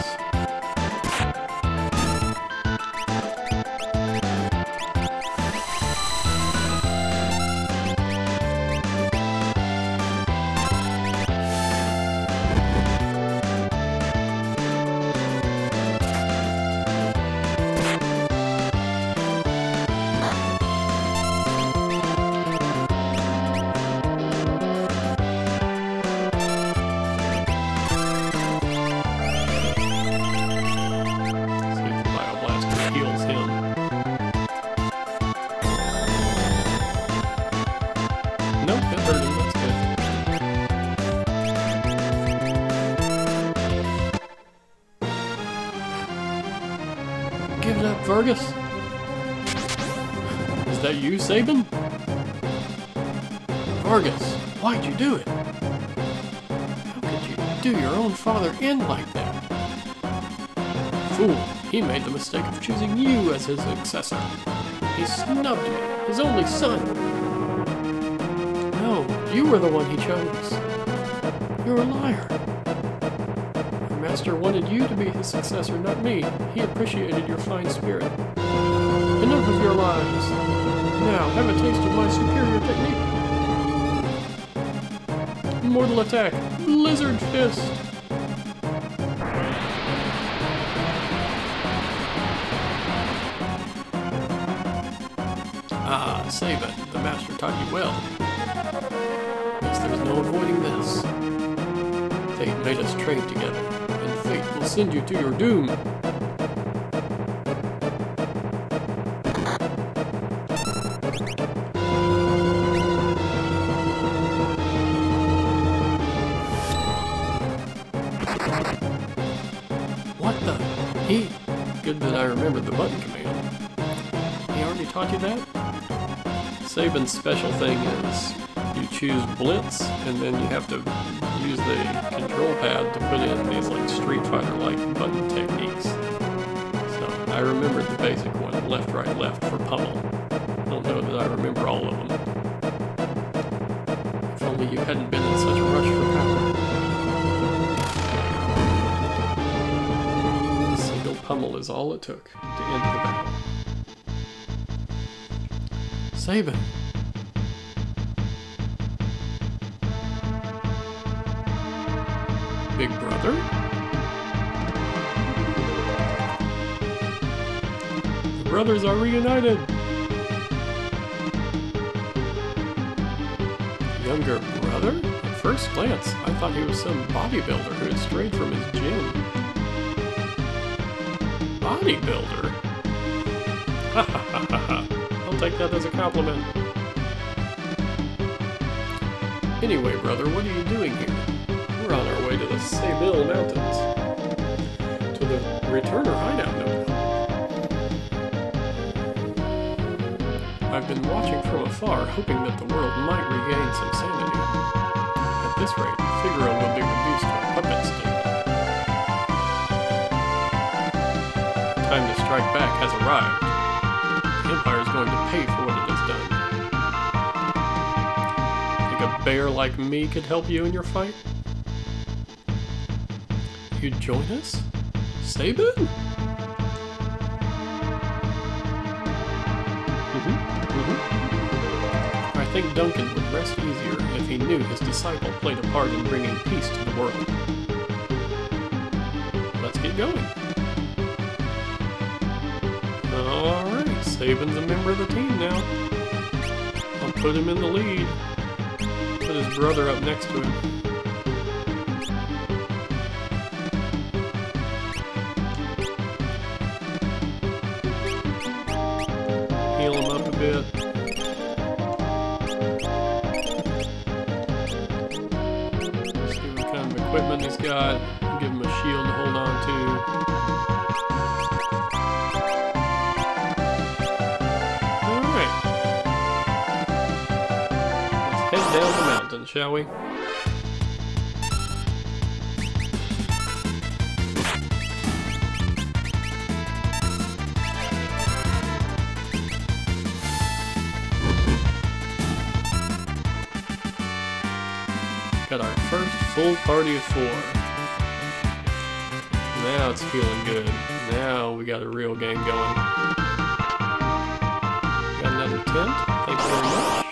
Nope, it hurt him, that's good. Give it up, Vargas. Is that you, Sabin? Vargas, why'd you do it? How could you do your own father in like that? Fool, he made the mistake of choosing you as his successor. He snubbed me, his only son. No, you were the one he chose. You're a liar. Your master wanted you to be his successor, not me. He appreciated your fine spirit. Enough of your lies. Now, have a taste of my superior technique. Mortal attack. Lizard fist. Ah, Sabin, the master taught you well. Guess there's no avoiding this. Fate made us trade together, and fate will send you to your doom. What the? Good that I remembered the button command. He already taught you that? Sabin's special thing is you choose Blitz, and then you have to use the control pad to put in these like Street Fighter-like button techniques. So I remembered the basic one, left, right, left for pummel. I don't know that I remember all of them. If only you hadn't been in such a rush for power. A single pummel is all it took to end the battle. Sabin. Big brother? The brothers are reunited! Younger brother? At first glance, I thought he was some bodybuilder who had strayed from his gym. Bodybuilder? Ha ha ha ha ha! I'll take that as a compliment. Anyway, brother, what are you doing here? We're on our way to the Sabil Mountains. To the Returner hideout, no doubt. I've been watching from afar, hoping that the world might regain some sanity. At this rate, Figaro will be reduced to a puppet state. Time to strike back has arrived. The Empire is going to pay for what it has done. Think a bear like me could help you in your fight? You'd join us? Sabin? I think Duncan would rest easier if he knew his disciple played a part in bringing peace to the world. Let's get going. Alright, Saban's a member of the team now. I'll put him in the lead. Put his brother up next to him. Heal him up a bit. See what kind of equipment he's got. Give him a shield to hold on to. Alright. Let's head down the mountain, shall we? Got our first full party of 4. Now it's feeling good. Now we got a real game going. Got another tent. Thank you very much.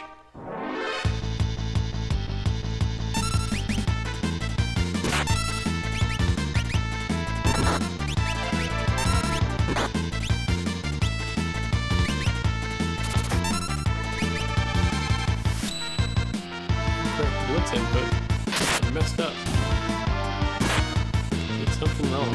Blitz input. I messed up. Did something wrong.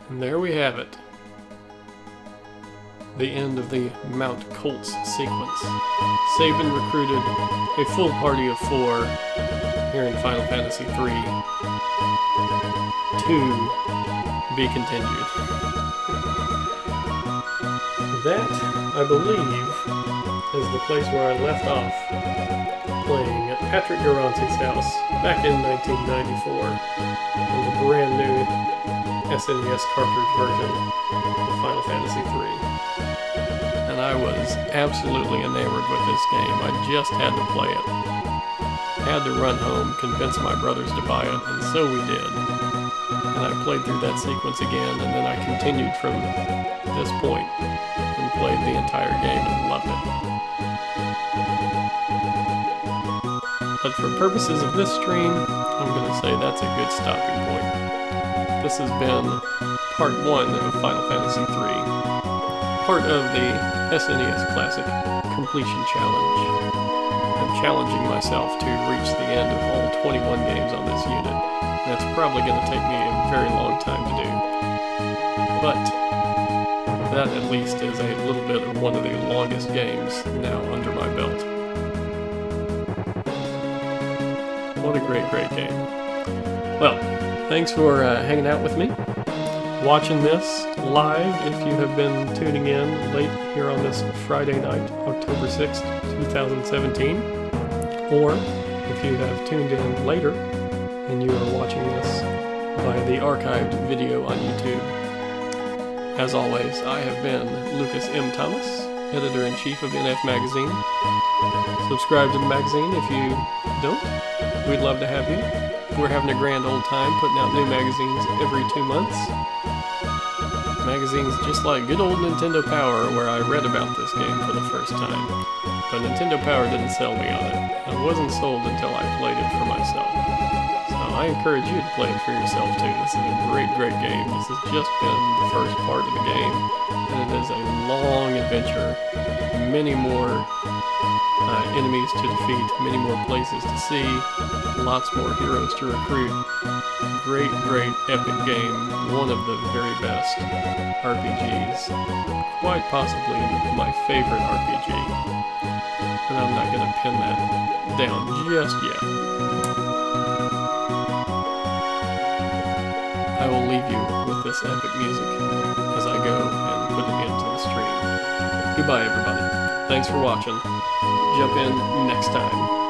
And there we have it. The end of the Mount Colts sequence. Saban recruited a full party of 4 here in Final Fantasy III. To be continued. That, I believe, is the place where I left off playing at Patrick Garante's house back in 1994 in the brand new SNES cartridge version of Final Fantasy III. And I was absolutely enamored with this game. I just had to play it. Had to run home, convince my brothers to buy it, and so we did. And I played through that sequence again, and then I continued from this point and played the entire game and loved it. But for purposes of this stream, I'm going to say that's a good stopping point. This has been part 1 of Final Fantasy III. Part of the SNES Classic Completion Challenge. I'm challenging myself to reach the end of all 21 games on this unit. That's probably going to take me a very long time to do. But that at least is a little bit of one of the longest games now under my belt. What a great, great game. Well, thanks for hanging out with me. Watching this live if you have been tuning in late here on this Friday night, October 6th, 2017. Or if you have tuned in later and you are watching this via the archived video on YouTube. As always, I have been Lucas M. Thomas, Editor-in-Chief of NF Magazine. Subscribe to the magazine if you don't. We'd love to have you. We're having a grand old time putting out new magazines every 2 months. Magazines just like good old Nintendo Power, where I read about this game for the first time. But Nintendo Power didn't sell me on it. I wasn't sold until I played it for myself. So I encourage you to play it for yourself too. This is a great, great game. This has just been the first part of the game. And it is a long adventure. Many more enemies to defeat, many more places to see, lots more heroes to recruit. Great, great, epic game. One of the very best RPGs. Quite possibly my favorite RPG. But I'm not going to pin that down just yet. I will leave you with this epic music as I go and put it into the stream. Goodbye, everybody. Thanks for watching. Jump in next time.